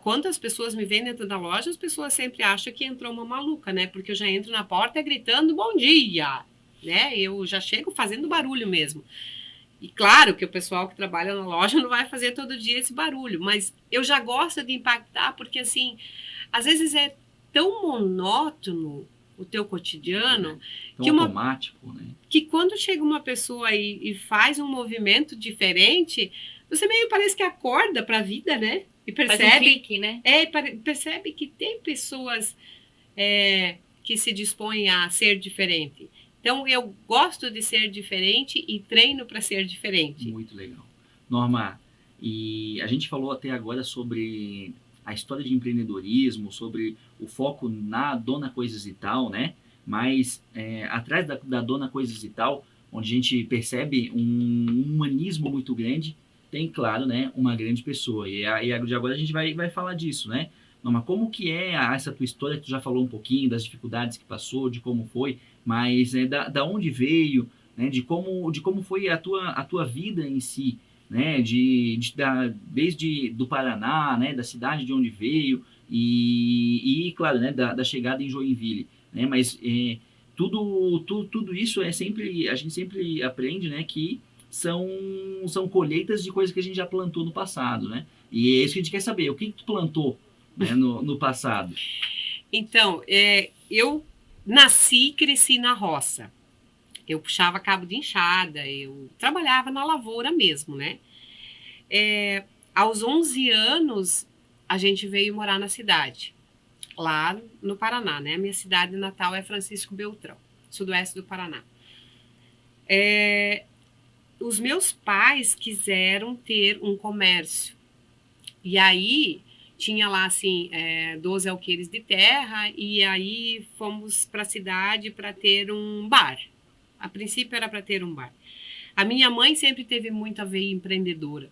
Quando as pessoas me veem dentro da loja, as pessoas sempre acham que entrou uma maluca, né? Porque eu já entro na porta gritando bom dia, né? Eu já chego fazendo barulho mesmo. E claro que o pessoal que trabalha na loja não vai fazer todo dia esse barulho, mas eu já gosto de impactar porque, assim, às vezes é tão monótono o teu cotidiano, tão automático, né? Que quando chega uma pessoa e faz um movimento diferente, você meio parece que acorda para a vida, né? E percebe, faz um clique, né? Percebe que tem pessoas que se dispõem a ser diferente. Então, eu gosto de ser diferente e treino para ser diferente. Muito legal. Norma, e a gente falou até agora sobre a história de empreendedorismo, sobre o foco na Dona Coisas e Tal, né? Mas atrás da Dona Coisas e Tal, onde a gente percebe um humanismo muito grande, tem, claro, né, uma grande pessoa. E agora a gente vai falar disso, né? Norma, como que é essa tua história? Tu já falou um pouquinho das dificuldades que passou, de como foi, mas da onde veio, né? De como foi a tua vida em si, né? Desde do Paraná, né? Da cidade de onde veio e claro, né? Da chegada em Joinville, né? Mas tudo isso a gente sempre aprende, né? Que são colheitas de coisas que a gente já plantou no passado, né? E é isso que a gente quer saber. O que tu plantou, né, no passado? Então, eu nasci e cresci na roça. Eu puxava cabo de enxada, eu trabalhava na lavoura mesmo, né? Aos 11 anos, a gente veio morar na cidade, lá no Paraná, né? A minha cidade natal é Francisco Beltrão, sudoeste do Paraná. Os meus pais quiseram ter um comércio. E aí, tinha lá, assim, 12 alqueires de terra, e aí fomos para a cidade para ter um bar. A princípio era para ter um bar. A minha mãe sempre teve muita veia empreendedora.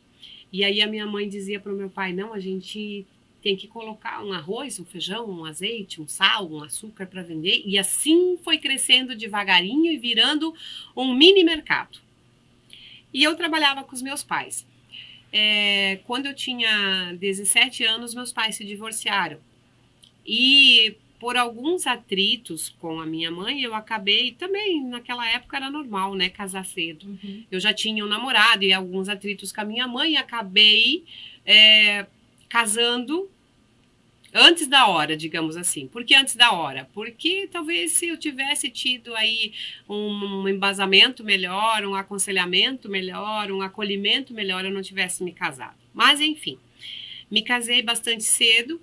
E aí a minha mãe dizia para o meu pai, não, a gente tem que colocar um arroz, um feijão, um azeite, um sal, um açúcar para vender. E assim foi crescendo devagarinho e virando um mini mercado. E eu trabalhava com os meus pais. quando eu tinha 17 anos, meus pais se divorciaram. E por alguns atritos com a minha mãe, eu acabei, também naquela época era normal, né, casar cedo. Uhum. Eu já tinha um namorado e alguns atritos com a minha mãe e acabei casando antes da hora, digamos assim. Por que antes da hora? Porque talvez se eu tivesse tido aí um embasamento melhor, um aconselhamento melhor, um acolhimento melhor, eu não tivesse me casado. Mas, enfim, me casei bastante cedo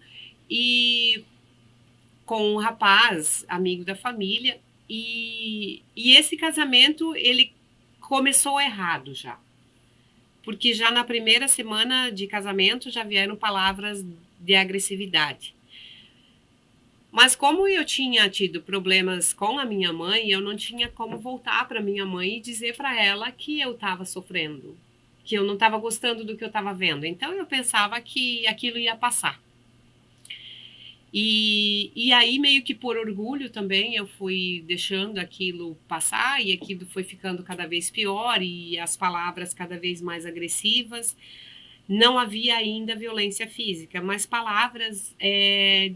e com um rapaz, amigo da família, e esse casamento, ele começou errado já. Porque já na primeira semana de casamento já vieram palavras de agressividade. Mas como eu tinha tido problemas com a minha mãe, eu não tinha como voltar para minha mãe e dizer para ela que eu estava sofrendo, que eu não estava gostando do que eu estava vendo. Então eu pensava que aquilo ia passar. E aí, meio que por orgulho também, eu fui deixando aquilo passar e aquilo foi ficando cada vez pior e as palavras cada vez mais agressivas. Não havia ainda violência física, mas palavras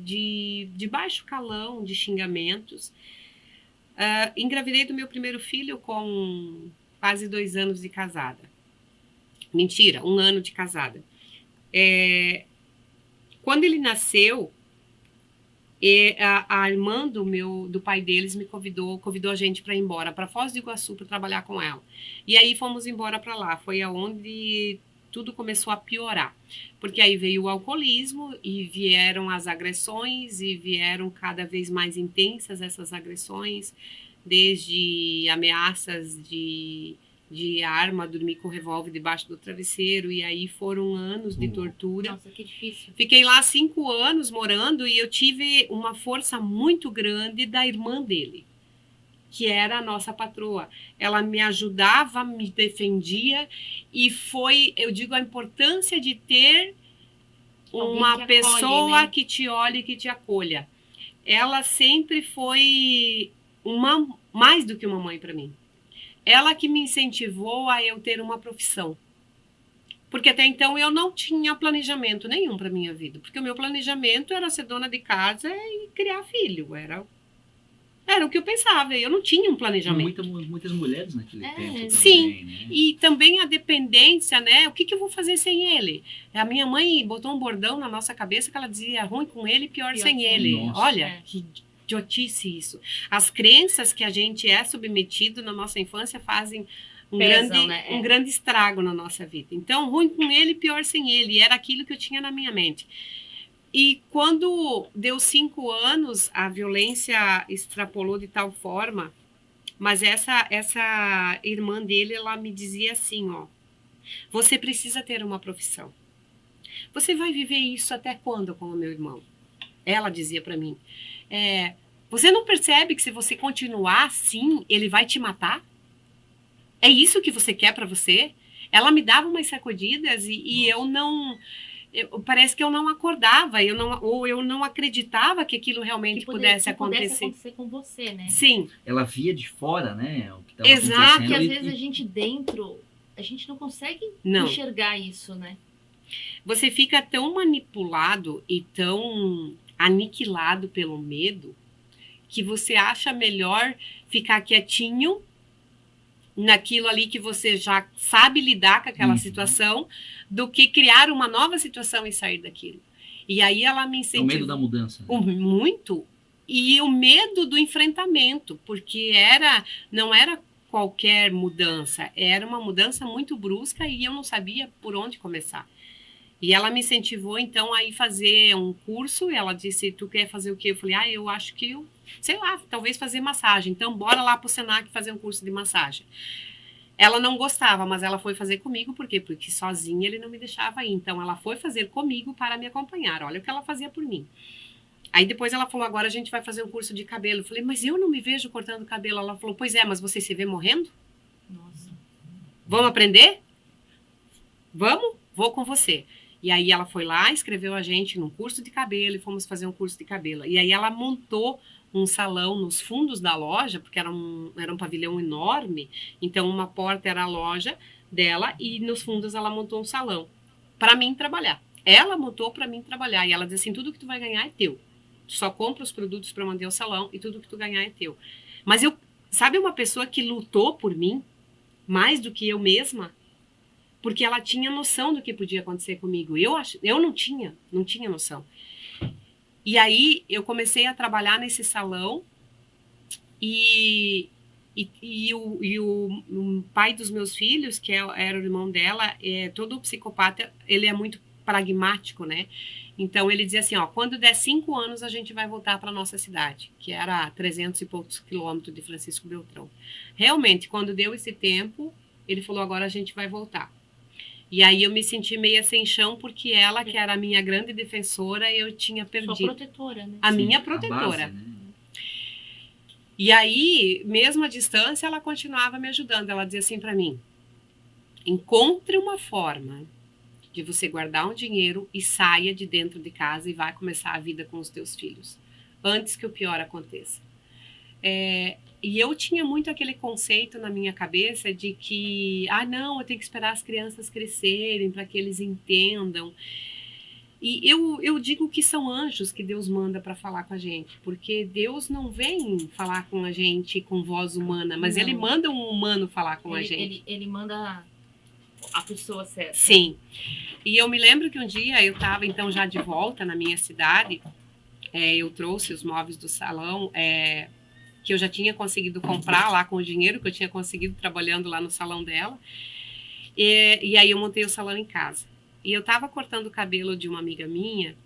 de baixo calão, de xingamentos. Engravidei do meu primeiro filho com quase 2 anos de casada. Mentira, 1 ano de casada. Quando ele nasceu, a irmã do pai deles me convidou a gente para ir embora para Foz do Iguaçu para trabalhar com ela. E aí fomos embora para lá. Foi aonde tudo começou a piorar, porque aí veio o alcoolismo e vieram as agressões e vieram cada vez mais intensas essas agressões, desde ameaças de arma, dormir com revólver debaixo do travesseiro, e aí foram anos de tortura. Nossa, que difícil. Fiquei lá 5 anos morando e eu tive uma força muito grande da irmã dele, que era a nossa patroa. Ela me ajudava, me defendia, e foi, eu digo, a importância de ter uma pessoa acolhe, né? que te olhe e que te acolha. Ela sempre foi mais do que uma mãe para mim. Ela que me incentivou a eu ter uma profissão. Porque até então eu não tinha planejamento nenhum para minha vida. Porque o meu planejamento era ser dona de casa e criar filho. Era o que eu pensava. Eu não tinha um planejamento. Muitas mulheres naquele tempo também, sim, né? E também a dependência, né? O que eu vou fazer sem ele? A minha mãe botou um bordão na nossa cabeça que ela dizia ruim com ele, pior sem ele. Nossa. Olha, que idiotice isso. As crenças que a gente é submetido na nossa infância fazem um grande estrago na nossa vida. Então, ruim com ele, pior sem ele. Era aquilo que eu tinha na minha mente. E quando deu 5 anos, a violência extrapolou de tal forma, mas essa irmã dele, ela me dizia assim, ó, você precisa ter uma profissão. Você vai viver isso até quando com o meu irmão? Ela dizia para mim, você não percebe que se você continuar assim, ele vai te matar? É isso que você quer para você? Ela me dava umas sacudidas e eu não... parece que eu não acordava, eu não acreditava que aquilo realmente pudesse acontecer com você, né? Sim. Ela via de fora, né? O que exato. Porque às vezes a gente dentro, a gente não consegue enxergar isso, né? Você fica tão manipulado e tão aniquilado pelo medo que você acha melhor ficar quietinho naquilo ali que você já sabe lidar com aquela situação, do que criar uma nova situação e sair daquilo. E aí ela me incentivou. O medo da mudança. Né? Muito. E o medo do enfrentamento, porque não era qualquer mudança, era uma mudança muito brusca e eu não sabia por onde começar. E ela me incentivou, então, a ir fazer um curso. E ela disse, tu quer fazer o quê? Eu falei, eu acho que sei lá, talvez fazer massagem. Então, bora lá pro Senac fazer um curso de massagem. Ela não gostava, mas ela foi fazer comigo. Por quê? Porque sozinha ele não me deixava ir. Então, ela foi fazer comigo para me acompanhar. Olha o que ela fazia por mim. Aí, depois ela falou, agora a gente vai fazer um curso de cabelo. Eu falei, mas eu não me vejo cortando cabelo. Ela falou, pois é, mas você se vê morrendo? Nossa. Vamos aprender? Vamos? Vou com você. E aí ela foi lá, inscreveu a gente num curso de cabelo e fomos fazer um curso de cabelo. E aí ela montou um salão nos fundos da loja, porque era um pavilhão enorme, então uma porta era a loja dela e nos fundos ela montou um salão. para mim trabalhar. Ela montou para mim trabalhar. E ela diz assim, tudo que tu vai ganhar é teu. Tu só compra os produtos para manter o salão e tudo que tu ganhar é teu. Mas sabe uma pessoa que lutou por mim mais do que eu mesma? Porque ela tinha noção do que podia acontecer comigo. Eu não tinha noção. E aí eu comecei a trabalhar nesse salão e o pai dos meus filhos, que era o irmão dela, todo psicopata, ele é muito pragmático, né? Então ele dizia assim, ó, quando der 5 anos a gente vai voltar para nossa cidade, que era a 300 e poucos quilômetros de Francisco Beltrão. Realmente, quando deu esse tempo, ele falou, agora a gente vai voltar. E aí eu me senti meio sem chão, porque ela, que era a minha grande defensora, eu tinha perdido. Sua protetora, né? A Sim, minha a protetora. base, né? E aí, mesmo à distância, ela continuava me ajudando. Ela dizia assim para mim, encontre uma forma de você guardar um dinheiro e saia de dentro de casa e vai começar a vida com os teus filhos, antes que o pior aconteça. E eu tinha muito aquele conceito na minha cabeça de que, não, eu tenho que esperar as crianças crescerem para que eles entendam. E eu digo que são anjos que Deus manda para falar com a gente, porque Deus não vem falar com a gente com voz humana, mas Ele manda um humano falar com a gente. Ele manda a pessoa certa. Sim. E eu me lembro que um dia eu estava então já de volta na minha cidade, eu trouxe os móveis do salão, que eu já tinha conseguido comprar lá com o dinheiro que eu tinha conseguido trabalhando lá no salão dela. E aí eu montei o salão em casa. E eu estava cortando o cabelo de uma amiga minha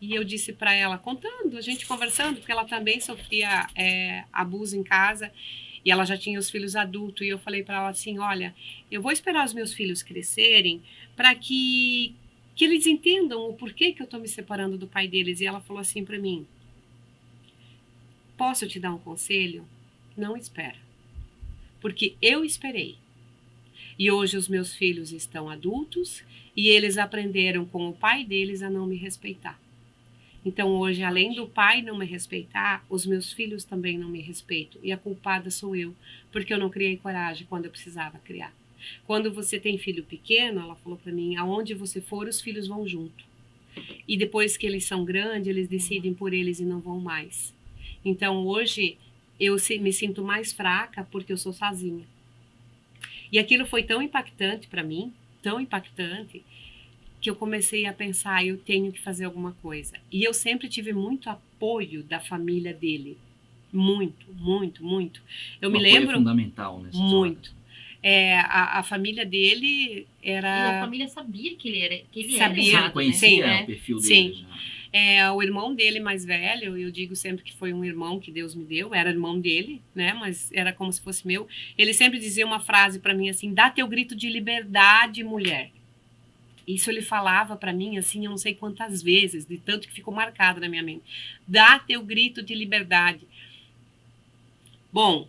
e eu disse para ela, contando, a gente conversando, porque ela também sofria abuso em casa e ela já tinha os filhos adultos. E eu falei para ela assim, olha, eu vou esperar os meus filhos crescerem para que eles entendam o porquê que eu estou me separando do pai deles. E ela falou assim para mim, posso te dar um conselho? Não espera. Porque eu esperei. E hoje os meus filhos estão adultos e eles aprenderam com o pai deles a não me respeitar. Então hoje, além do pai não me respeitar, os meus filhos também não me respeitam. E a culpada sou eu, porque eu não criei coragem quando eu precisava criar. Quando você tem filho pequeno, ela falou para mim, aonde você for, os filhos vão junto. E depois que eles são grandes, eles decidem por eles e não vão mais. Então hoje eu me sinto mais fraca porque eu sou sozinha. E aquilo foi tão impactante para mim, tão impactante, que eu comecei a pensar, eu tenho que fazer alguma coisa. E eu sempre tive muito apoio da família dele. Muito, muito, muito. Eu me lembro... fundamental nessa muito. A família dele era... E a família sabia que ele era sabia, errado, conhecia né? o perfil dele. Sim. Já. O irmão dele mais velho, eu digo sempre que foi um irmão que Deus me deu, era irmão dele, né? Mas era como se fosse meu. Ele sempre dizia uma frase para mim assim, dá teu grito de liberdade, mulher. Isso ele falava para mim assim, eu não sei quantas vezes, de tanto que ficou marcado na minha mente. Dá teu grito de liberdade. Bom,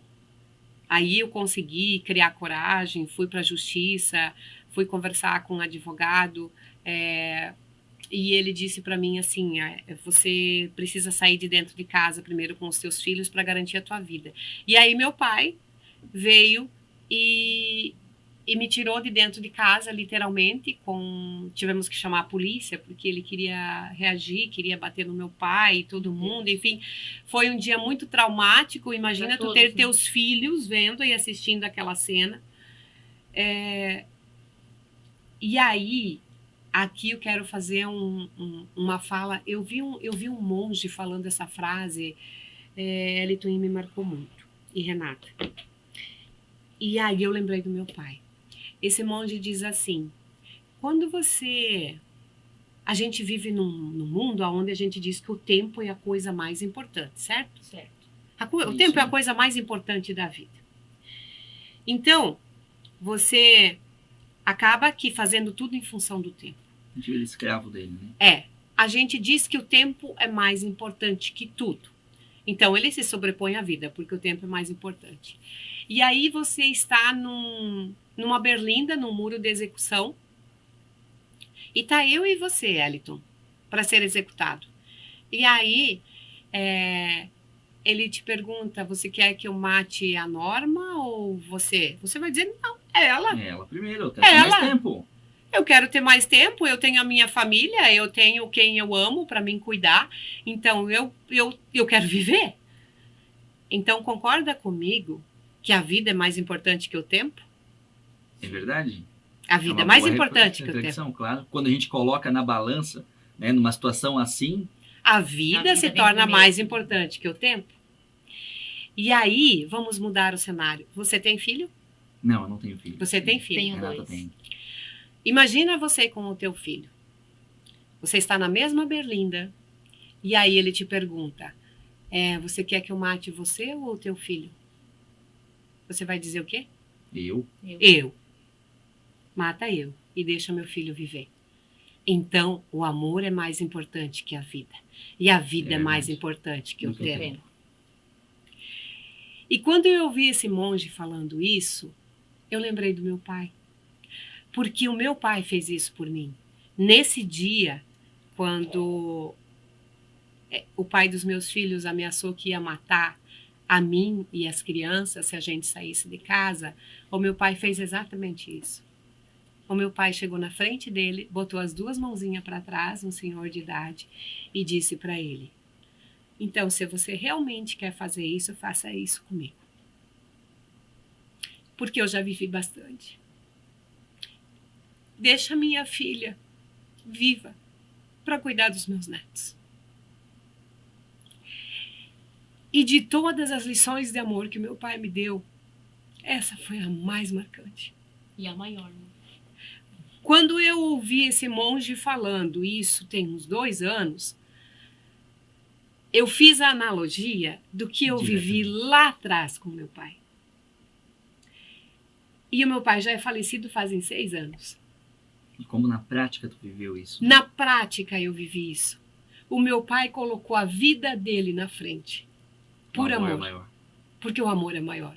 aí eu consegui criar coragem, fui para a justiça, fui conversar com um advogado, e ele disse para mim assim, você precisa sair de dentro de casa primeiro com os teus filhos para garantir a tua vida. E aí meu pai veio e me tirou de dentro de casa, literalmente, tivemos que chamar a polícia, porque ele queria reagir, queria bater no meu pai e todo mundo, enfim. Foi um dia muito traumático, imagina tu ter teus filhos vendo e assistindo aquela cena. E aí... Aqui eu quero fazer uma fala. Eu vi um monge falando essa frase, Elton, e me marcou muito. E Renata. E aí eu lembrei do meu pai. Esse monge diz assim, quando a gente vive num mundo onde a gente diz que o tempo é a coisa mais importante, certo? Certo. O tempo é a coisa mais importante da vida. Então, você... acaba aqui fazendo tudo em função do tempo. A gente vira escravo dele, né? A gente diz que o tempo é mais importante que tudo. Então, ele se sobrepõe à vida, porque o tempo é mais importante. E aí você está numa berlinda, num muro de execução, e tá eu e você, Elton, para ser executado. E aí, ele te pergunta, você quer que eu mate a Norma ou você? Você vai dizer, não, é ela. É ela primeiro, eu quero ter mais tempo. Eu quero ter mais tempo, eu tenho a minha família, eu tenho quem eu amo para mim cuidar, então eu quero viver. Então concorda comigo que a vida é mais importante que o tempo? É verdade? A É vida é uma mais boa importante que o tempo. reflexão, claro. Quando a gente coloca na balança, né, numa situação assim, A vida se vem torna primeiro. mais importante que o tempo. E aí, vamos mudar o cenário. Você tem filho? não, eu não tenho filho. Você tem filho. Tenho Renata 2. tem. Imagina você com o teu filho. Você está na mesma berlinda e aí ele te pergunta: você quer que eu mate você ou o teu filho? Você vai dizer o quê? Eu. Mata eu e deixa meu filho viver. Então, o amor é mais importante que a vida. E a vida é mais importante que o Muito tempo. tempo. E quando eu ouvi esse monge falando isso, eu lembrei do meu pai. Porque o meu pai fez isso por mim. Nesse dia, quando o pai dos meus filhos ameaçou que ia matar a mim e as crianças se a gente saísse de casa, o meu pai fez exatamente isso. O meu pai chegou na frente dele, botou as 2 mãozinhas para trás, um senhor de idade, e disse para ele: então, se você realmente quer fazer isso, faça isso comigo. Porque eu já vivi bastante. Deixa minha filha viva para cuidar dos meus netos. E de todas as lições de amor que meu pai me deu, essa foi a mais marcante. E a maior, né? Quando eu ouvi esse monge falando isso, tem uns 2 anos, eu fiz a analogia do que eu vivi lá atrás com meu pai. E o meu pai já é falecido fazem 6 anos. E como na prática tu viveu isso? Na prática eu vivi isso. O meu pai colocou a vida dele na frente. Por O amor é amor. maior. Porque o amor é maior.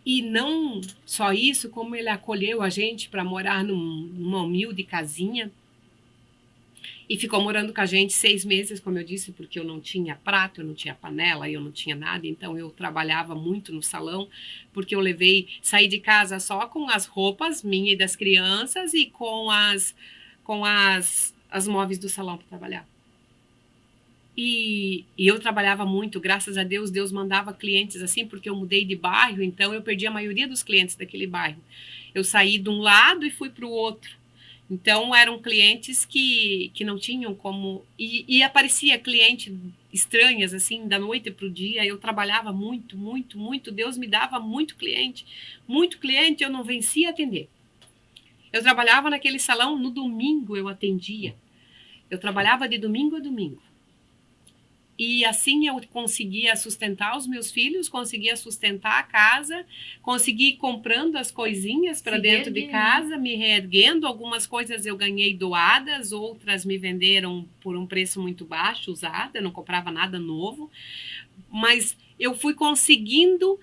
E não só isso, como ele acolheu a gente para morar numa humilde casinha. E ficou morando com a gente 6 meses, como eu disse, porque eu não tinha prato, eu não tinha panela, eu não tinha nada. Então eu trabalhava muito no salão, porque eu saí de casa só com as roupas minha e das crianças e com as móveis do salão para trabalhar. E eu trabalhava muito, graças a Deus, Deus mandava clientes assim, porque eu mudei de bairro, então eu perdi a maioria dos clientes daquele bairro. Eu saí de um lado e fui para o outro. Então, eram clientes que não tinham como... E aparecia cliente estranhas, assim, da noite para o dia. Eu trabalhava muito, muito, muito. Deus me dava muito cliente. Muito cliente, eu não vencia atender. Eu trabalhava naquele salão, no domingo eu atendia. Eu trabalhava de domingo a domingo. E assim eu conseguia sustentar os meus filhos, conseguia sustentar a casa, consegui ir comprando as coisinhas para dentro de casa, me reerguendo. Algumas coisas eu ganhei doadas, outras me venderam por um preço muito baixo, usada, eu não comprava nada novo. Mas eu fui conseguindo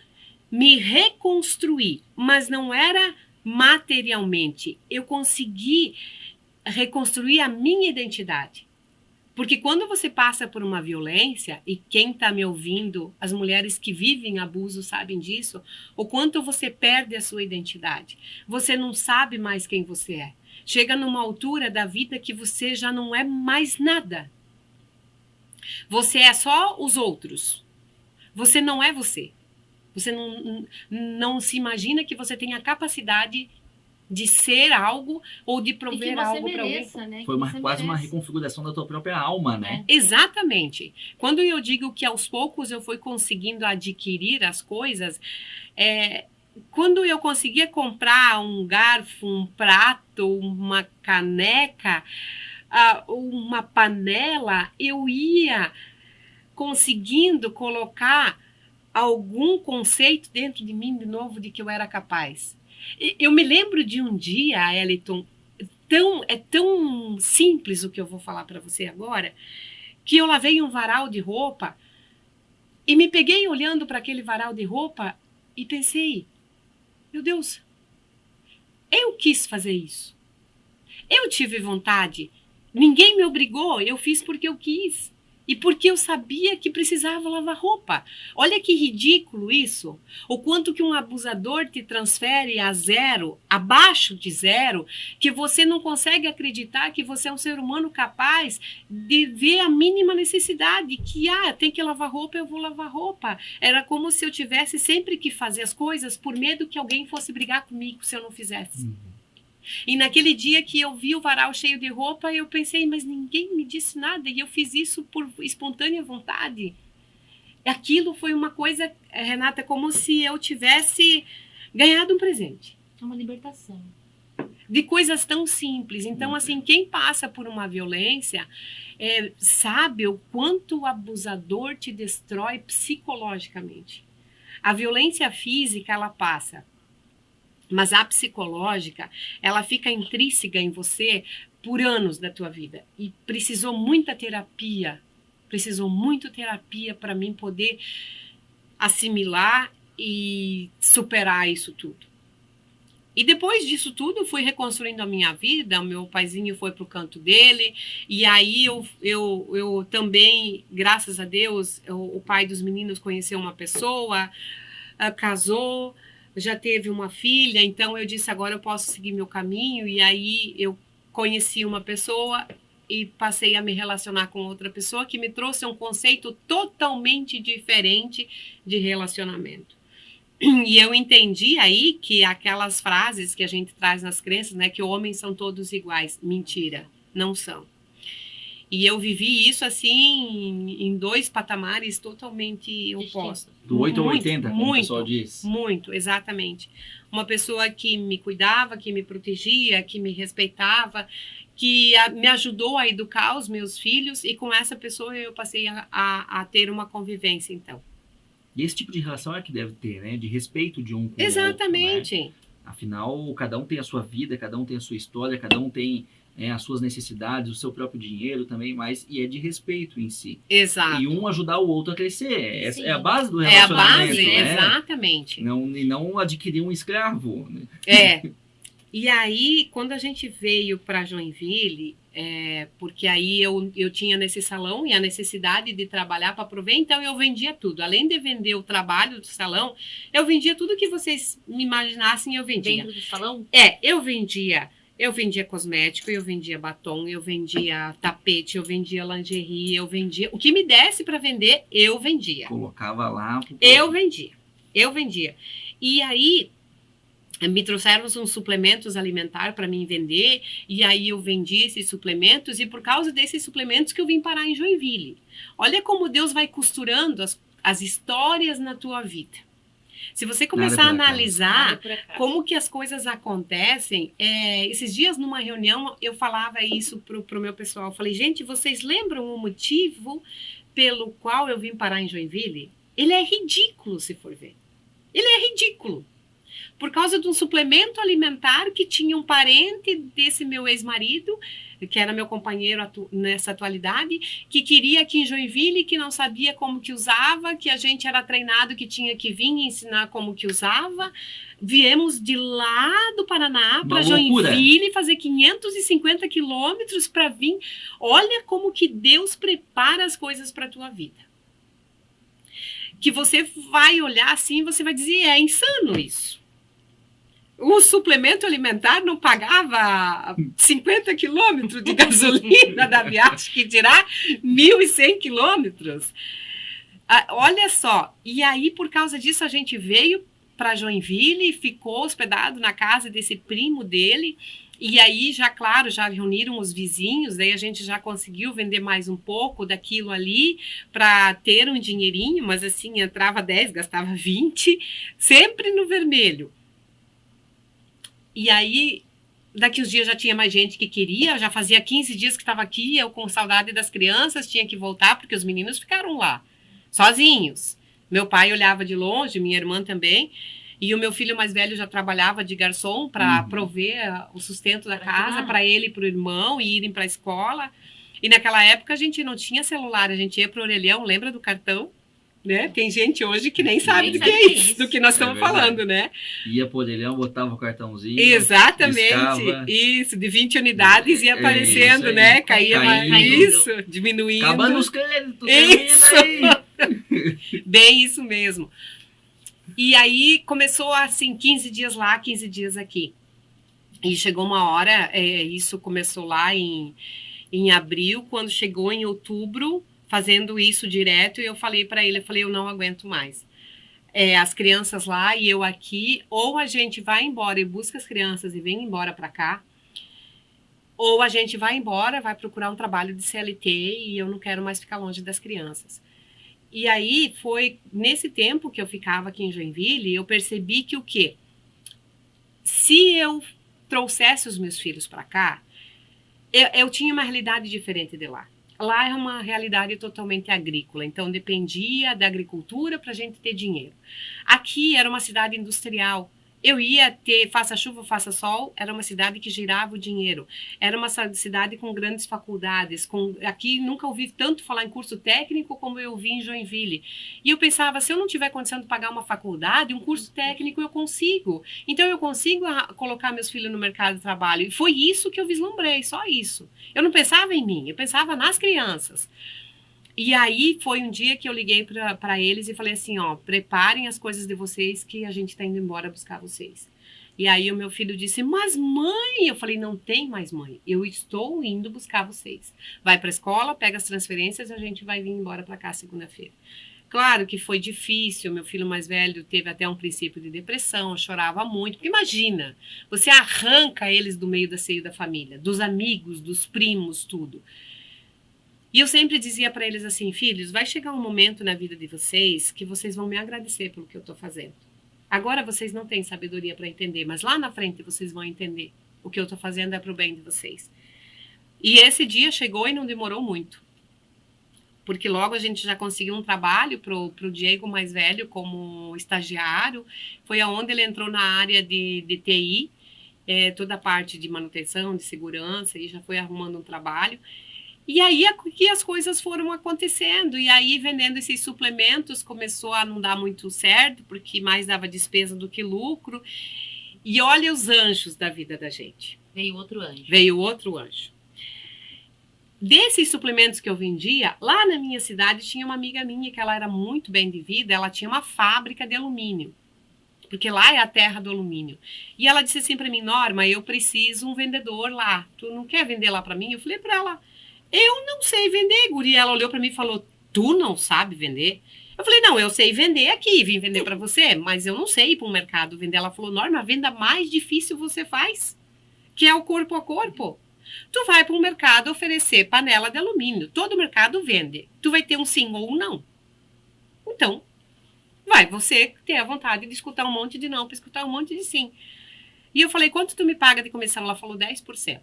me reconstruir, mas não era materialmente. Eu consegui reconstruir a minha identidade. Porque quando você passa por uma violência, e quem está me ouvindo, as mulheres que vivem abuso sabem disso, o quanto você perde a sua identidade. Você não sabe mais quem você é. Chega numa altura da vida que você já não é mais nada. Você é só os outros. Você não é você. Você não se imagina que você tem a capacidade de ser algo ou de prover algo para alguém. Né? Foi quase uma reconfiguração da tua própria alma, né? Exatamente. Quando eu digo que aos poucos eu fui conseguindo adquirir as coisas, quando eu conseguia comprar um garfo, um prato, uma caneca, uma panela, eu ia conseguindo colocar algum conceito dentro de mim de novo de que eu era capaz. Eu me lembro de um dia, Eliton, é tão simples o que eu vou falar para você agora, que eu lavei um varal de roupa e me peguei olhando para aquele varal de roupa e pensei, meu Deus, eu quis fazer isso. Eu tive vontade, ninguém me obrigou, eu fiz porque eu quis. E porque eu sabia que precisava lavar roupa. Olha que ridículo isso. O quanto que um abusador te transfere a zero, abaixo de zero, que você não consegue acreditar que você é um ser humano capaz de ver a mínima necessidade, que tem que lavar roupa, eu vou lavar roupa. Era como se eu tivesse sempre que fazer as coisas por medo que alguém fosse brigar comigo se eu não fizesse. E naquele dia que eu vi o varal cheio de roupa, eu pensei, mas ninguém me disse nada, e eu fiz isso por espontânea vontade. Aquilo foi uma coisa, Renata, como se eu tivesse ganhado um presente. É uma libertação. De coisas tão simples. Então, assim, quem passa por uma violência sabe o quanto o abusador te destrói psicologicamente. A violência física, ela passa. Mas a psicológica, ela fica intrínseca em você por anos da tua vida. E precisou muita terapia para mim poder assimilar e superar isso tudo. E depois disso tudo, fui reconstruindo a minha vida, o meu paizinho foi para o canto dele, e aí eu também, graças a Deus, o pai dos meninos conheceu uma pessoa, casou, já teve uma filha, então eu disse, agora eu posso seguir meu caminho, e aí eu conheci uma pessoa e passei a me relacionar com outra pessoa que me trouxe um conceito totalmente diferente de relacionamento. E eu entendi aí que aquelas frases que a gente traz nas crenças, né, que homens são todos iguais, mentira, não são. E eu vivi isso, assim, em 2 patamares totalmente opostos. Do 8 ao 80, como o pessoal diz. Muito, exatamente. Uma pessoa que me cuidava, que me protegia, que me respeitava, que me ajudou a educar os meus filhos, e com essa pessoa eu passei a ter uma convivência, então. E esse tipo de relação é que deve ter, né? De respeito de um com Exatamente. o outro, né? Afinal, cada um tem a sua vida, cada um tem a sua história, cada um tem as suas necessidades, o seu próprio dinheiro também, e é de respeito em si. Exato. E um ajudar o outro a crescer. Sim. É a base do relacionamento. É a base, né? exatamente. E não adquirir um escravo. Né? E aí, quando a gente veio para Joinville, porque aí eu tinha nesse salão e a necessidade de trabalhar para prover, então eu vendia tudo. Além de vender o trabalho do salão, eu vendia tudo que vocês me imaginassem, eu vendia. Dentro do salão? Eu vendia cosmético, eu vendia batom, eu vendia tapete, eu vendia lingerie, eu vendia... O que me desse para vender, eu vendia. Colocava lá... Eu vendia. E aí, me trouxeram uns suplementos alimentares para mim vender, e aí eu vendi esses suplementos, e por causa desses suplementos que eu vim parar em Joinville. Olha como Deus vai costurando as histórias na tua vida. Se você começar a analisar como que as coisas acontecem, esses dias numa reunião eu falava isso pro meu pessoal, eu falei, gente, vocês lembram o motivo pelo qual eu vim parar em Joinville? Ele é ridículo, se for ver. Ele é ridículo. Por causa de um suplemento alimentar que tinha um parente desse meu ex-marido, que era meu companheiro nessa atualidade, que queria aqui em Joinville, que não sabia como que usava, que a gente era treinado que tinha que vir e ensinar como que usava. Viemos de lá do Paraná para Joinville fazer 550 quilômetros para vir. Olha como que Deus prepara as coisas para a tua vida. Que você vai olhar assim, você vai dizer, é insano isso. O suplemento alimentar não pagava 50 quilômetros de gasolina da viagem, que dirá 1.100 quilômetros. Olha só, e aí por causa disso a gente veio para Joinville e ficou hospedado na casa desse primo dele, e aí já, claro, já reuniram os vizinhos, daí a gente já conseguiu vender mais um pouco daquilo ali para ter um dinheirinho, mas assim, entrava 10, gastava 20, sempre no vermelho. E aí, daqui uns dias já tinha mais gente que queria, já fazia 15 dias que estava aqui, eu com saudade das crianças, tinha que voltar, porque os meninos ficaram lá, sozinhos. Meu pai olhava de longe, minha irmã também, e o meu filho mais velho já trabalhava de garçom para prover o sustento da casa, para ele e para o irmão, e irem para a escola. E naquela época a gente não tinha celular, a gente ia para o orelhão, lembra do cartão? né? Tem gente hoje que nem sabe Nem do que sabe é o que é isso, isso. do que nós É estamos verdade. falando, né? Ia pro orelhão, botava o cartãozinho. Exatamente, Discava. isso, de 20 unidades ia É, aparecendo, isso aí. né? Caía Caindo. isso, diminuindo. Acabando os créditos, Isso. termina aí. Bem isso mesmo. E aí começou assim, 15 dias lá, 15 dias aqui. E chegou uma hora, isso começou lá em abril, quando chegou em outubro, fazendo isso direto, e eu falei para ele, eu não aguento mais. As crianças lá e eu aqui, ou a gente vai embora e busca as crianças e vem embora para cá, ou a gente vai embora, vai procurar um trabalho de CLT e eu não quero mais ficar longe das crianças. E aí foi nesse tempo que eu ficava aqui em Joinville, eu percebi que o quê? Se eu trouxesse os meus filhos para cá, eu tinha uma realidade diferente de lá. Lá é uma realidade totalmente agrícola, então dependia da agricultura para a gente ter dinheiro. Aqui era uma cidade industrial. Eu ia ter, faça chuva, faça sol, era uma cidade que girava o dinheiro. Era uma cidade com grandes faculdades. Aqui nunca ouvi tanto falar em curso técnico como eu ouvi em Joinville. E eu pensava, se eu não tiver condição de pagar uma faculdade, um curso técnico eu consigo. Então eu consigo colocar meus filhos no mercado de trabalho. E foi isso que eu vislumbrei, só isso. Eu não pensava em mim, eu pensava nas crianças. E aí foi um dia que eu liguei para eles e falei assim, ó, preparem as coisas de vocês que a gente está indo embora buscar vocês. E aí o meu filho disse, mas mãe, eu falei, não tem mais mãe, eu estou indo buscar vocês. Vai para a escola, pega as transferências e a gente vai vir embora para cá segunda-feira. Claro que foi difícil, meu filho mais velho teve até um princípio de depressão, chorava muito, porque imagina, você arranca eles do meio da seio da família, dos amigos, dos primos, tudo. E eu sempre dizia para eles assim, filhos, vai chegar um momento na vida de vocês que vocês vão me agradecer pelo que eu estou fazendo. Agora vocês não têm sabedoria para entender, mas lá na frente vocês vão entender. O que eu estou fazendo é para o bem de vocês. E esse dia chegou e não demorou muito. Porque logo a gente já conseguiu um trabalho para o Diego mais velho como estagiário. Foi aonde ele entrou na área de TI, toda a parte de manutenção, de segurança, e já foi arrumando um trabalho. E aí que as coisas foram acontecendo, e aí vendendo esses suplementos começou a não dar muito certo, porque mais dava despesa do que lucro. E olha os anjos da vida da gente. Veio outro anjo. Veio outro anjo. Desses suplementos que eu vendia, lá na minha cidade tinha uma amiga minha que ela era muito bem de vida, ela tinha uma fábrica de alumínio, porque lá é a terra do alumínio. E ela disse assim para mim, Norma, eu preciso um vendedor lá, tu não quer vender lá para mim? Eu falei para ela, eu não sei vender, guria. Ela olhou para mim e falou, tu não sabe vender? Eu falei, não, eu sei vender aqui, vim vender para você, mas eu não sei ir para um mercado vender. Ela falou, Norma, a venda mais difícil você faz, que é o corpo a corpo. Tu vai para um mercado oferecer panela de alumínio, todo mercado vende. Tu vai ter um sim ou um não. Então, vai você ter a vontade de escutar um monte de não para escutar um monte de sim. E eu falei, quanto tu me paga de comissão? Ela falou 10%.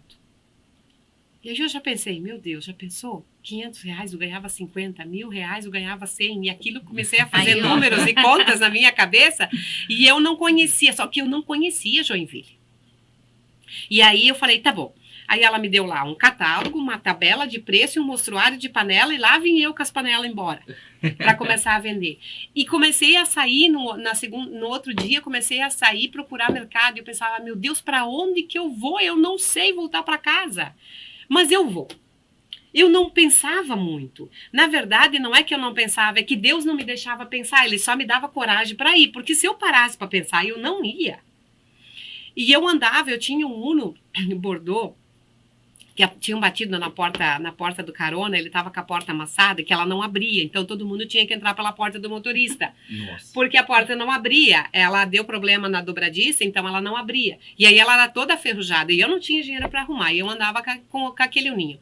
E aí eu já pensei, meu Deus, já pensou? R$500 eu ganhava 50, R$1.000 eu ganhava 100. E aquilo comecei a fazer números e contas na minha cabeça. E eu não conhecia, só que eu não conhecia Joinville. E aí eu falei, tá bom. Aí ela me deu lá um catálogo, uma tabela de preço e um mostruário de panela. E lá vim eu com as panelas embora para começar a vender. E comecei a sair, no outro dia, comecei a sair, procurar mercado. E eu pensava, meu Deus, para onde que eu vou? Eu não sei voltar para casa. Mas eu vou. Eu não pensava muito. Na verdade, não é que eu não pensava, é que Deus não me deixava pensar, Ele só me dava coragem para ir, porque se eu parasse para pensar, eu não ia. E eu andava, eu tinha um Uno Bordeaux, que tinham batido na porta do carona, ele estava com a porta amassada, que ela não abria, então todo mundo tinha que entrar pela porta do motorista. Nossa. Porque a porta não abria, ela deu problema na dobradiça, então ela não abria. E aí ela era toda ferrujada, e eu não tinha dinheiro para arrumar, e eu andava com aquele uninho.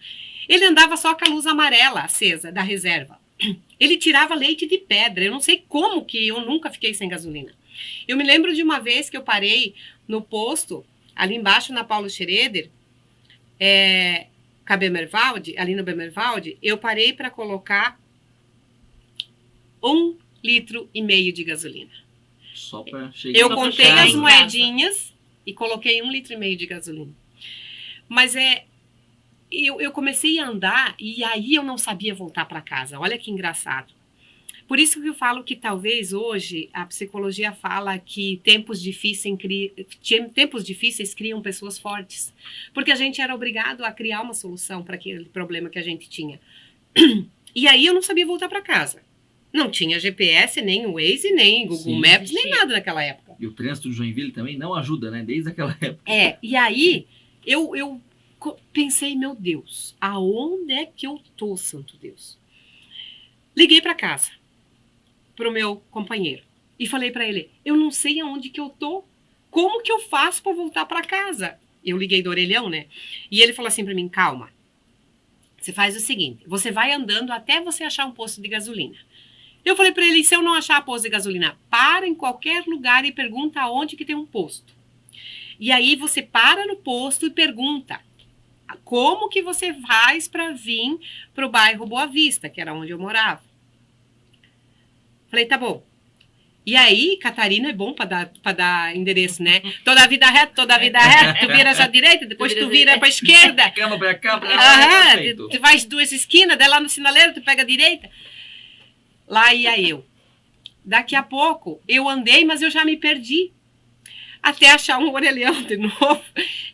Ele andava só com a luz amarela acesa da reserva. Ele tirava leite de pedra, eu não sei como que eu nunca fiquei sem gasolina. Eu me lembro de uma vez que eu parei no posto, ali embaixo na Paulo Schroeder, ali no Bemervalde, eu parei para colocar 1,5 litro de gasolina. Só para chegar. Eu contei as moedinhas e coloquei 1,5 litro de gasolina. Mas eu comecei a andar e aí eu não sabia voltar para casa. Olha que engraçado. Por isso que eu falo que talvez hoje a psicologia fala que tempos difíceis criam pessoas fortes. Porque a gente era obrigado a criar uma solução para aquele problema que a gente tinha. E aí eu não sabia voltar para casa. Não tinha GPS, nem o Waze, nem Google Maps, nem nada naquela época. E o trânsito de Joinville também não ajuda, né? Desde aquela época. E aí eu pensei, meu Deus, aonde é que eu tô, santo Deus? Liguei para casa, pro meu companheiro, e falei para ele, eu não sei aonde que eu tô, como que eu faço para voltar para casa? Eu liguei do orelhão, né? E ele falou assim para mim, calma, você faz o seguinte, você vai andando até você achar um posto de gasolina. Eu falei para ele, se eu não achar posto de gasolina, para em qualquer lugar e pergunta aonde que tem um posto. E aí você para no posto e pergunta, como que você faz para vir para o bairro Boa Vista, que era onde eu morava. Falei, tá bom. E aí, Catarina é bom para dar endereço, né? Toda a vida reta, tu vira à direita, depois tu vira para a esquerda. Cama para cá, para lá. Tu faz 2 esquinas, daí lá no sinaleiro tu pega a direita. Lá ia eu. Daqui a pouco, eu andei, mas eu já me perdi. Até achar um orelhão de novo.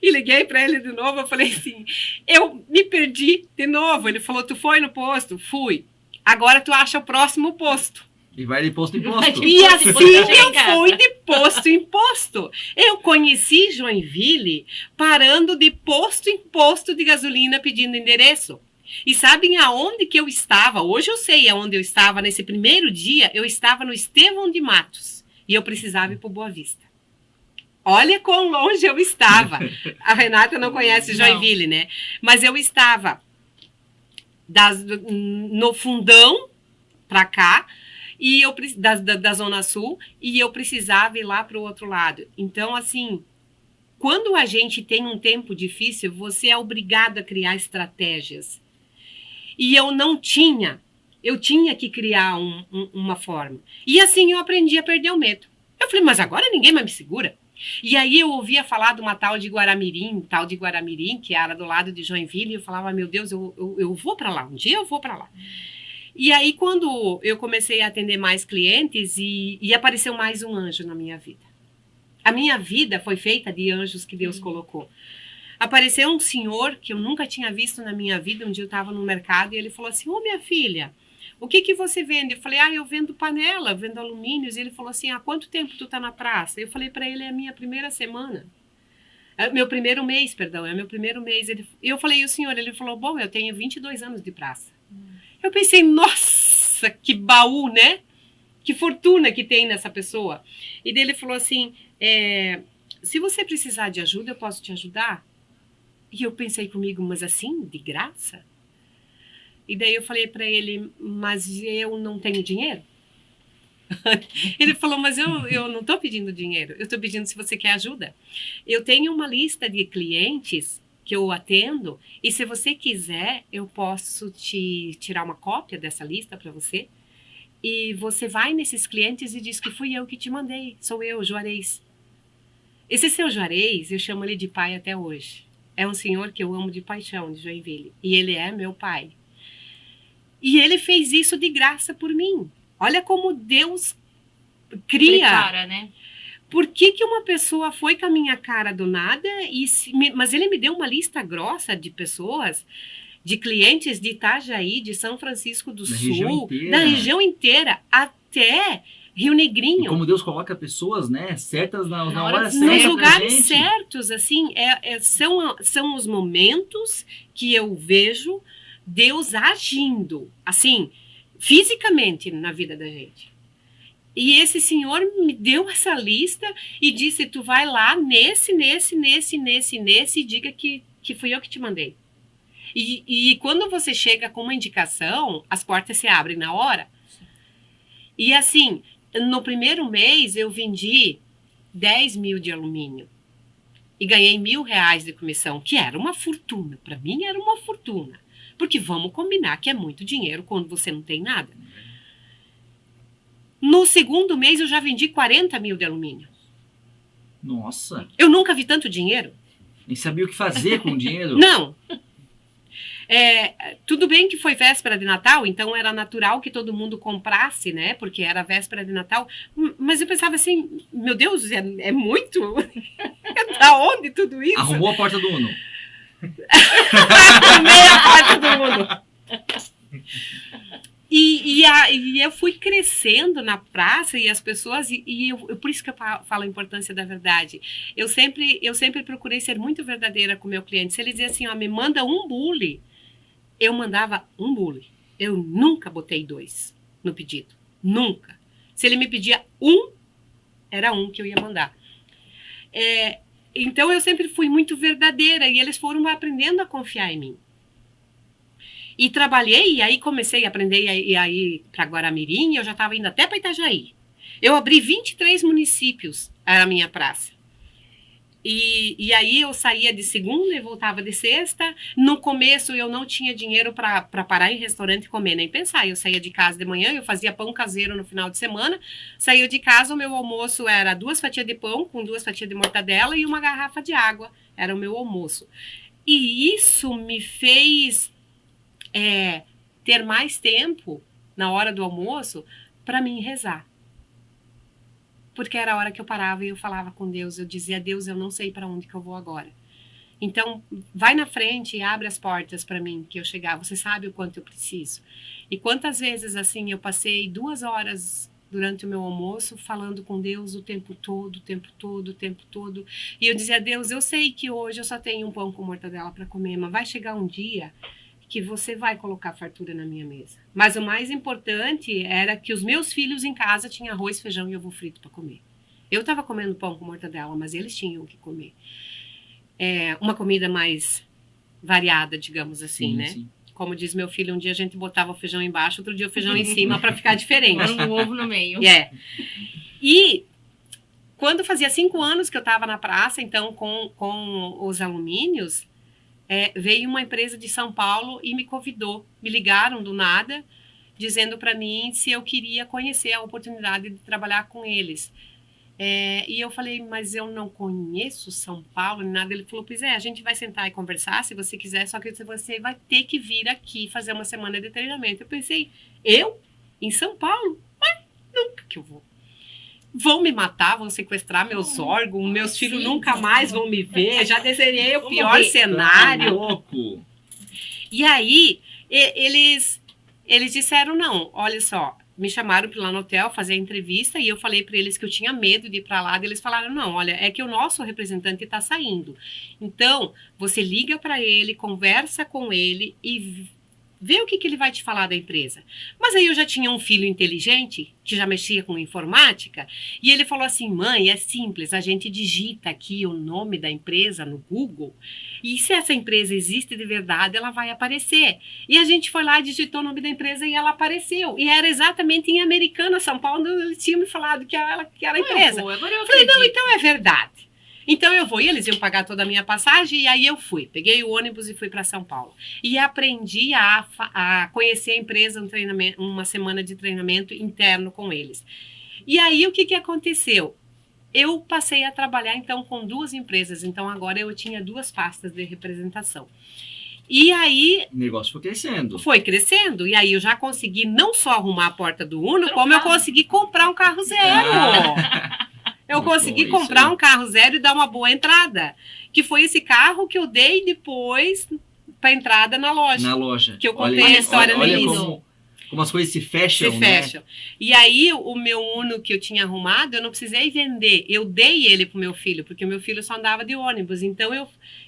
E liguei para ele de novo. Eu falei assim, eu me perdi de novo. Ele falou, tu foi no posto? Fui. Agora tu acha o próximo posto. E vai de posto em posto. E assim eu fui de posto em posto. Eu conheci Joinville parando de posto em posto de gasolina pedindo endereço. E sabem aonde que eu estava? Hoje eu sei aonde eu estava. Nesse primeiro dia, eu estava no Estevão de Matos. E eu precisava ir para Boa Vista. Olha quão longe eu estava. A Renata não conhece Joinville, né? Mas eu estava no fundão para cá, e eu da Zona Sul, e eu precisava ir lá para o outro lado. Então, assim, quando a gente tem um tempo difícil, você é obrigado a criar estratégias. E eu não tinha. Eu tinha que criar uma forma. E assim eu aprendi a perder o medo. Eu falei, mas agora ninguém mais me segura. E aí eu ouvia falar de uma tal de Guaramirim, que era do lado de Joinville, e eu falava, meu Deus, eu vou para lá, um dia eu vou para lá. E aí quando eu comecei a atender mais clientes, e apareceu mais um anjo na minha vida. A minha vida foi feita de anjos que Deus colocou. Apareceu um senhor que eu nunca tinha visto na minha vida, um dia eu estava no mercado, e ele falou assim, ô minha filha, o que você vende? Eu falei, eu vendo panela, vendo alumínios. E ele falou assim, há quanto tempo tu tá na praça? Eu falei para ele, é a minha primeira semana. Meu primeiro mês, perdão, é meu primeiro mês. Eu falei, e o senhor? Ele falou, bom, eu tenho 22 anos de praça. Eu pensei, nossa, que baú, né? Que fortuna que tem nessa pessoa. E daí ele falou assim, se você precisar de ajuda, eu posso te ajudar? E eu pensei comigo, mas assim, de graça? E daí eu falei para ele, mas eu não tenho dinheiro? Ele falou, mas eu não estou pedindo dinheiro, eu estou pedindo se você quer ajuda. Eu tenho uma lista de clientes que eu atendo, e se você quiser, eu posso te tirar uma cópia dessa lista para você. E você vai nesses clientes e diz que fui eu que te mandei, sou eu, Juarez. Esse seu Juarez, eu chamo ele de pai até hoje. É um senhor que eu amo de paixão, de Joinville. E ele é meu pai. E ele fez isso de graça por mim. Olha como Deus cria. Prepara, né? Por que uma pessoa foi com a minha cara do nada, mas ele me deu uma lista grossa de pessoas, de clientes de Itajaí, de São Francisco do Sul, da região inteira, até Rio Negrinho. E como Deus coloca pessoas, né, certas na hora certa, nos lugares certos, assim, são os momentos que eu vejo Deus agindo, assim, fisicamente na vida da gente. E esse senhor me deu essa lista e disse, tu vai lá nesse, e diga que fui eu que te mandei. E quando você chega com uma indicação, as portas se abrem na hora. E assim, no primeiro mês eu vendi 10 mil de alumínio. E ganhei R$1.000 de comissão, que era uma fortuna. Para mim era uma fortuna. Porque vamos combinar que é muito dinheiro quando você não tem nada. No segundo mês eu já vendi 40 mil de alumínio. Nossa! Eu nunca vi tanto dinheiro. Nem sabia o que fazer com o dinheiro. Não. Tudo bem que foi véspera de Natal, então era natural que todo mundo comprasse, né? Porque era véspera de Natal. Mas eu pensava assim, meu Deus, é muito? Da onde tudo isso? Arrumou a porta do Uno. Arrumei a porta do Uno. E eu fui crescendo na praça e as pessoas, por isso que eu falo a importância da verdade. Eu sempre procurei ser muito verdadeira com o meu cliente. Se ele dizia assim, ó, me manda um bule, eu mandava um bule. Eu nunca botei 2 no pedido. Nunca. Se ele me pedia um, era um que eu ia mandar. Então eu sempre fui muito verdadeira e eles foram aprendendo a confiar em mim. E trabalhei, e aí comecei a aprender a ir para Guaramirim, eu já estava indo até para Itajaí. Eu abri 23 municípios, era a minha praça. E aí eu saía de segunda e voltava de sexta. No começo eu não tinha dinheiro para parar em restaurante e comer, nem pensar. Eu saía de casa de manhã, eu fazia pão caseiro no final de semana. Saía de casa, o meu almoço era 2 fatias de pão com 2 fatias de mortadela e uma garrafa de água. Era o meu almoço. E isso me fez ter mais tempo na hora do almoço para mim rezar. Porque era a hora que eu parava e eu falava com Deus. Eu dizia, Deus, eu não sei para onde que eu vou agora. Então, vai na frente e abre as portas para mim, que eu chegar. Você sabe o quanto eu preciso. E quantas vezes, assim, eu passei 2 horas durante o meu almoço falando com Deus o tempo todo, o tempo todo, o tempo todo. E eu dizia, Deus, eu sei que hoje eu só tenho um pão com mortadela para comer, mas vai chegar um dia que você vai colocar fartura na minha mesa. Mas o mais importante era que os meus filhos em casa tinham arroz, feijão e ovo frito para comer. Eu estava comendo pão com mortadela, mas eles tinham o que comer. Uma comida mais variada, digamos assim, sim, né? Sim. Como diz meu filho, um dia a gente botava o feijão embaixo, outro dia o feijão em cima para ficar diferente. Um ovo no meio. E quando fazia 5 anos que eu estava na praça, então com os alumínios, veio uma empresa de São Paulo e me convidou. Me ligaram do nada, dizendo para mim se eu queria conhecer a oportunidade de trabalhar com eles. E eu falei, mas eu não conheço São Paulo, nem nada. Ele falou, pois a gente vai sentar e conversar, se você quiser, só que você vai ter que vir aqui fazer uma semana de treinamento. Eu pensei, eu? Em São Paulo? Mas nunca que eu vou. Vão me matar, vão sequestrar meus órgãos, meus filhos nunca mais vão me ver, já desenhei o pior cenário. Louco. E aí, eles disseram, não, olha só, me chamaram para ir lá no hotel fazer a entrevista e eu falei para eles que eu tinha medo de ir para lá, e eles falaram, não, olha, é que o nosso representante está saindo. Então, você liga para ele, conversa com ele e vê o que ele vai te falar da empresa. Mas aí eu já tinha um filho inteligente, que já mexia com informática, e ele falou assim, mãe, é simples, a gente digita aqui o nome da empresa no Google, e se essa empresa existe de verdade, ela vai aparecer. E a gente foi lá, digitou o nome da empresa e ela apareceu. E era exatamente em Americana, São Paulo, onde ele tinha me falado que era a empresa. Eu falei, não, então é verdade. Então eu vou, e eles iam pagar toda a minha passagem, e aí eu fui. Peguei o ônibus e fui para São Paulo. E aprendi a conhecer a empresa, uma semana de treinamento interno com eles. E aí o que aconteceu? Eu passei a trabalhar então com 2 empresas, então agora eu tinha 2 pastas de representação. E aí... O negócio foi crescendo. Foi crescendo, e aí eu já consegui não só arrumar a porta do Uno, como eu consegui comprar um carro zero. Eu consegui comprar um carro zero e dar uma boa entrada. Que foi esse carro que eu dei depois para entrada na loja. Na loja. Que eu contei a história no início. Como as coisas se fecham, se fecham. E aí, o meu Uno que eu tinha arrumado, eu não precisei vender. Eu dei ele pro meu filho, porque o meu filho só andava de ônibus. Então,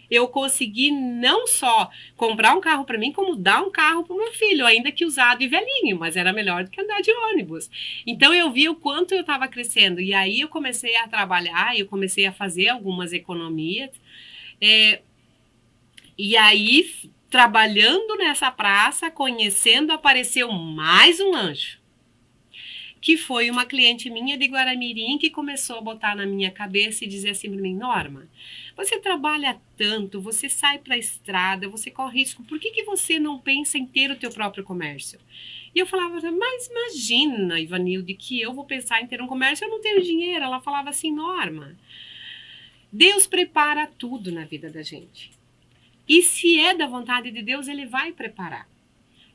eu consegui não só comprar um carro para mim, como dar um carro pro meu filho, ainda que usado e velhinho, mas era melhor do que andar de ônibus. Então, eu vi o quanto eu estava crescendo. E aí, eu comecei a trabalhar, eu comecei a fazer algumas economias. E aí... Trabalhando nessa praça, conhecendo, apareceu mais um anjo, que foi uma cliente minha de Guaramirim que começou a botar na minha cabeça e dizer assim para mim, Norma, você trabalha tanto, você sai para a estrada, você corre risco, por que você não pensa em ter o teu próprio comércio? E eu falava, mas imagina, Ivanilde, que eu vou pensar em ter um comércio, eu não tenho dinheiro. Ela falava assim, Norma, Deus prepara tudo na vida da gente. E se é da vontade de Deus, ele vai preparar.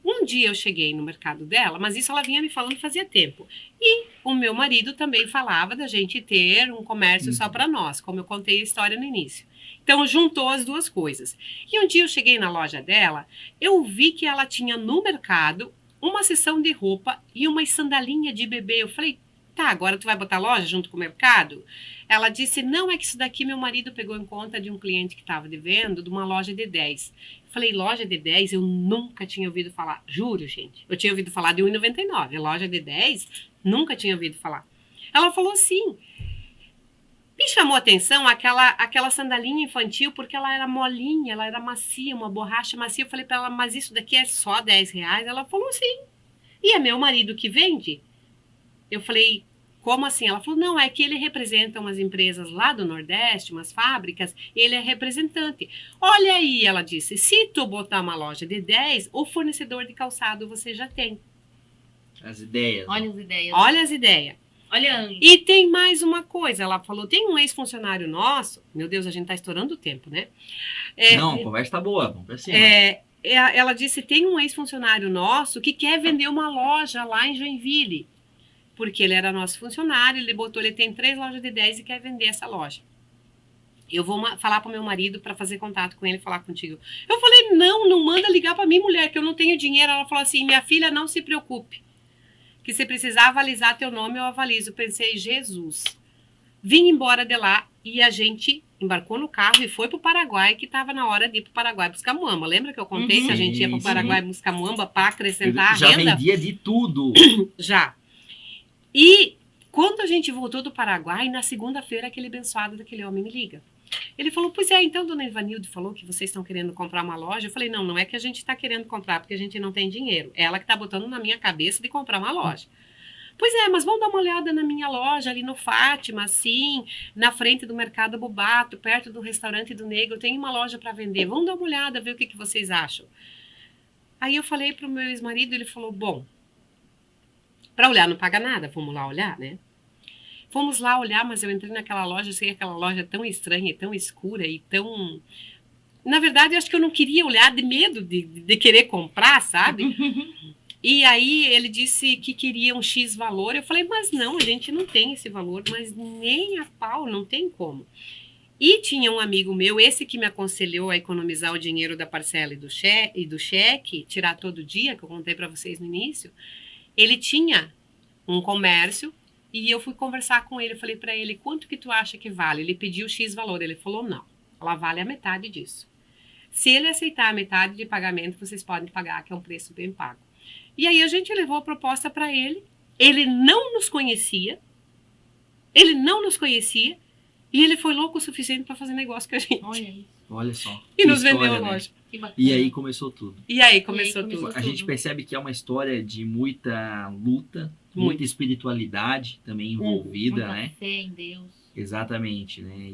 Um dia eu cheguei no mercado dela, mas isso ela vinha me falando fazia tempo. E o meu marido também falava da gente ter um comércio só para nós, como eu contei a história no início. Então juntou as duas coisas. E um dia eu cheguei na loja dela, eu vi que ela tinha no mercado uma seção de roupa e uma sandalinha de bebê. Eu falei, tá, agora tu vai botar loja junto com o mercado? Ela disse, não, é que isso daqui meu marido pegou em conta de um cliente que estava devendo, de uma loja de 10. Falei, loja de 10? Eu nunca tinha ouvido falar. Juro, gente. Eu tinha ouvido falar de 1,99. Loja de 10? Nunca tinha ouvido falar. Ela falou assim. Me chamou a atenção aquela sandalinha infantil, porque ela era molinha, ela era macia, uma borracha macia. Eu falei para ela, mas isso daqui é só R$10? Ela falou, sim. E é meu marido que vende? Eu falei, como assim? Ela falou, não, é que ele representa umas empresas lá do Nordeste, umas fábricas, ele é representante. Olha aí, ela disse, se tu botar uma loja de 10, o fornecedor de calçado você já tem. As ideias. Olha as ideias. Olha as ideias. Olha, Anne. E tem mais uma coisa, ela falou, tem um ex-funcionário nosso, meu Deus, a gente tá estourando o tempo, né? Não, a conversa tá boa, vamos pra cima. Ela disse, tem um ex-funcionário nosso que quer vender uma loja lá em Joinville. Porque ele era nosso funcionário, ele tem 3 lojas de 10 e quer vender essa loja. Eu vou falar para o meu marido para fazer contato com ele e falar contigo. Eu falei, não manda ligar para mim, mulher, que eu não tenho dinheiro. Ela falou assim, minha filha, não se preocupe, que se precisar avalizar teu nome, eu avalizo. Eu pensei, Jesus. Vim embora de lá e a gente embarcou no carro e foi para o Paraguai, que estava na hora de ir para o Paraguai buscar muamba. Lembra que eu contei que a gente ia para o Paraguai buscar muamba para acrescentar a renda? Já vendia de tudo. Já. E quando a gente voltou do Paraguai, na segunda-feira, aquele abençoado daquele homem me liga. Ele falou, pois é, então dona Ivanilde falou que vocês estão querendo comprar uma loja. Eu falei, não é que a gente está querendo comprar, porque a gente não tem dinheiro. É ela que está botando na minha cabeça de comprar uma loja. Pois é, mas vamos dar uma olhada na minha loja ali no Fátima, assim, na frente do Mercado Bubato, perto do restaurante do Negro, tem uma loja para vender. Vamos dar uma olhada, ver o que vocês acham. Aí eu falei para o meu ex-marido, ele falou, bom, para olhar não paga nada, vamos lá olhar, né? Fomos lá olhar, mas eu entrei naquela loja, eu sei aquela loja tão estranha e tão escura e tão... Na verdade, eu acho que eu não queria olhar de medo de querer comprar, sabe? E aí ele disse que queria um X valor. Eu falei, mas não, a gente não tem esse valor, mas nem a pau, não tem como. E tinha um amigo meu, esse que me aconselhou a economizar o dinheiro da parcela e do cheque, tirar todo dia, que eu contei para vocês no início. Ele tinha um comércio e eu fui conversar com ele. Eu falei para ele, quanto que tu acha que vale? Ele pediu X valor. Ele falou, não, ela vale a metade disso. Se ele aceitar a metade de pagamento, vocês podem pagar, que é um preço bem pago. E aí a gente levou a proposta para ele. Ele não nos conhecia. E ele foi louco o suficiente para fazer negócio com a gente. Olha isso. Olha só. E nos vendeu a loja. Que bacana. E aí começou tudo. E aí começou tudo. A gente percebe que é uma história de muita luta, muita espiritualidade também envolvida, Muita né? fé em Deus. Exatamente, né?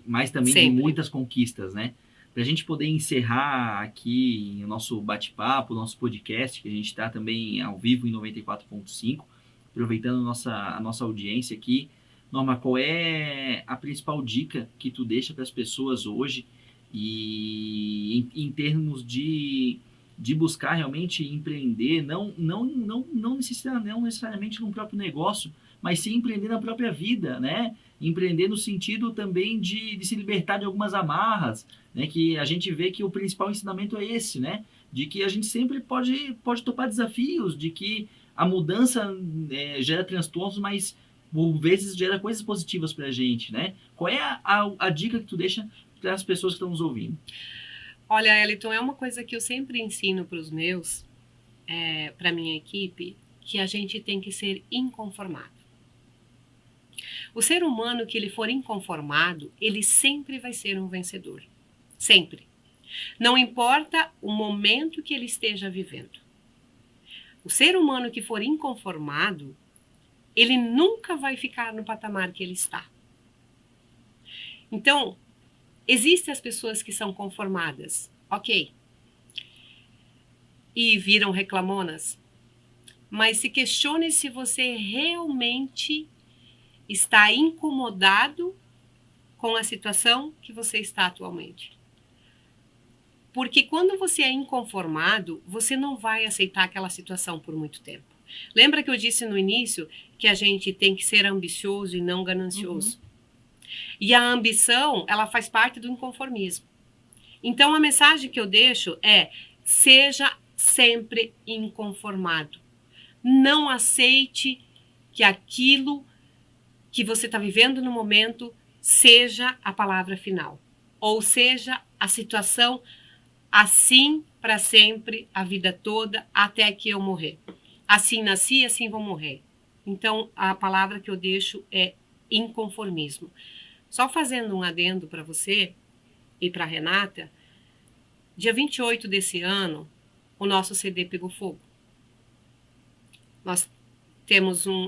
Mas também tem Sempre. muitas conquistas, né? Para a gente poder encerrar aqui o nosso bate-papo, o nosso podcast, que a gente está também ao vivo em 94.5, aproveitando a nossa audiência aqui. Norma, qual é a principal dica que tu deixa para as pessoas hoje e em termos de buscar realmente empreender, não necessariamente no próprio negócio, mas sim empreender na própria vida, né? Empreender no sentido também de se libertar de algumas amarras, né? Que a gente vê que o principal ensinamento é esse, né? De que a gente sempre pode topar desafios, de que a mudança gera transtornos, mas por vezes gera coisas positivas pra gente, né? Qual é a dica que tu deixa para as pessoas que estão nos ouvindo? Olha, Eliton, é uma coisa que eu sempre ensino para os meus, para minha equipe, que a gente tem que ser inconformado. O ser humano que ele for inconformado, ele sempre vai ser um vencedor. Sempre. Não importa o momento que ele esteja vivendo. O ser humano que for inconformado, ele nunca vai ficar no patamar que ele está. Então, existem as pessoas que são conformadas, ok, e viram reclamonas, mas se questione se você realmente está incomodado com a situação que você está atualmente. Porque quando você é inconformado, você não vai aceitar aquela situação por muito tempo. Lembra que eu disse no início que a gente tem que ser ambicioso e não ganancioso? E a ambição, ela faz parte do inconformismo. Então, a mensagem que eu deixo é: seja sempre inconformado. Não aceite que aquilo que você está vivendo no momento seja a palavra final. Ou seja, a situação assim para sempre, a vida toda, até que eu morrer. Assim nasci, assim vou morrer. Então, a palavra que eu deixo é inconformismo. Só fazendo um adendo para você e para a Renata, dia 28 desse ano, o nosso CD pegou fogo. Nós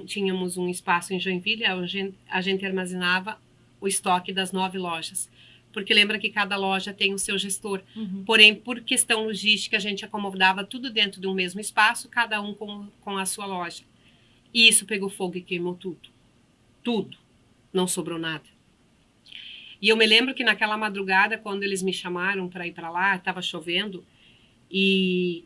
tínhamos um espaço em Joinville, onde a gente armazenava o estoque das 9 lojas. Porque lembra que cada loja tem o seu gestor. Porém, por questão logística, a gente acomodava tudo dentro de um mesmo espaço, cada um com a sua loja. E isso pegou fogo e queimou tudo. Tudo. Não sobrou nada. E eu me lembro que naquela madrugada, quando eles me chamaram para ir para lá, estava chovendo, e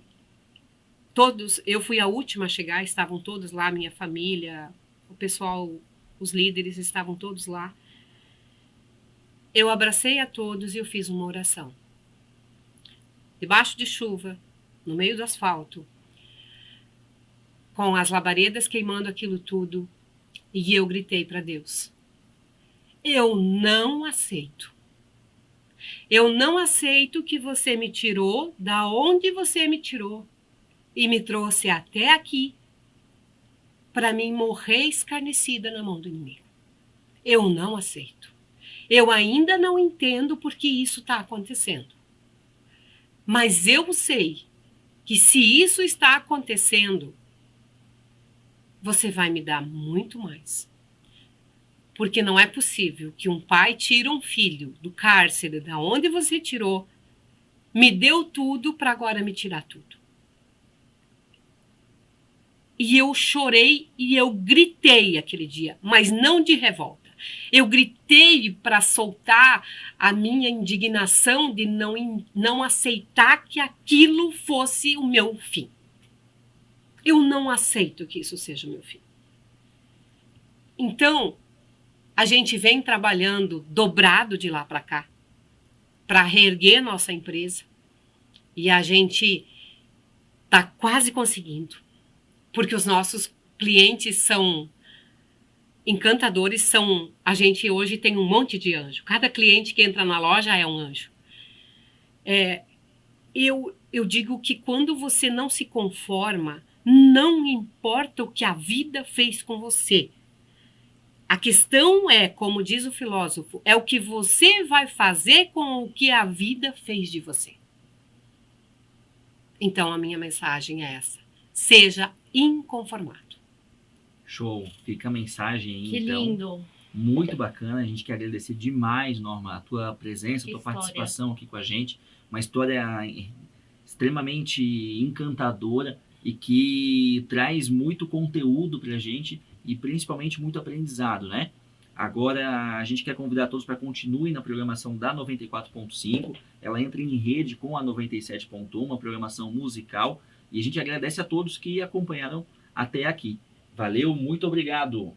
eu fui a última a chegar, estavam todos lá, minha família, o pessoal, os líderes estavam todos lá. Eu abracei a todos e eu fiz uma oração. Debaixo de chuva, no meio do asfalto, com as labaredas queimando aquilo tudo, e eu gritei para Deus: eu não aceito. Eu não aceito que você me tirou da onde você me tirou e me trouxe até aqui para mim morrer escarnecida na mão do inimigo. Eu não aceito. Eu ainda não entendo por que isso está acontecendo. Mas eu sei que se isso está acontecendo, você vai me dar muito mais. Porque não é possível que um pai tire um filho do cárcere, da onde você tirou, me deu tudo para agora me tirar tudo. E eu chorei e eu gritei aquele dia, mas não de revolta. Eu gritei para soltar a minha indignação de não aceitar que aquilo fosse o meu fim. Eu não aceito que isso seja o meu fim. Então, a gente vem trabalhando dobrado de lá para cá, para reerguer nossa empresa, e a gente está quase conseguindo, porque os nossos clientes são encantadores, a gente hoje tem um monte de anjo. Cada cliente que entra na loja é um anjo. Eu digo que quando você não se conforma, não importa o que a vida fez com você. A questão é, como diz o filósofo, é o que você vai fazer com o que a vida fez de você. Então, a minha mensagem é essa: seja inconformado. Show. Fica a mensagem aí, Que então. lindo. Muito bacana. A gente quer agradecer demais, Norma, a tua presença, a tua História. participação aqui com a gente. Uma história extremamente encantadora e que traz muito conteúdo pra gente e principalmente muito aprendizado, né? Agora, a gente quer convidar todos para continuem na programação da 94.5. Ela entra em rede com a 97.1, uma programação musical. E a gente agradece a todos que acompanharam até aqui. Valeu, muito obrigado!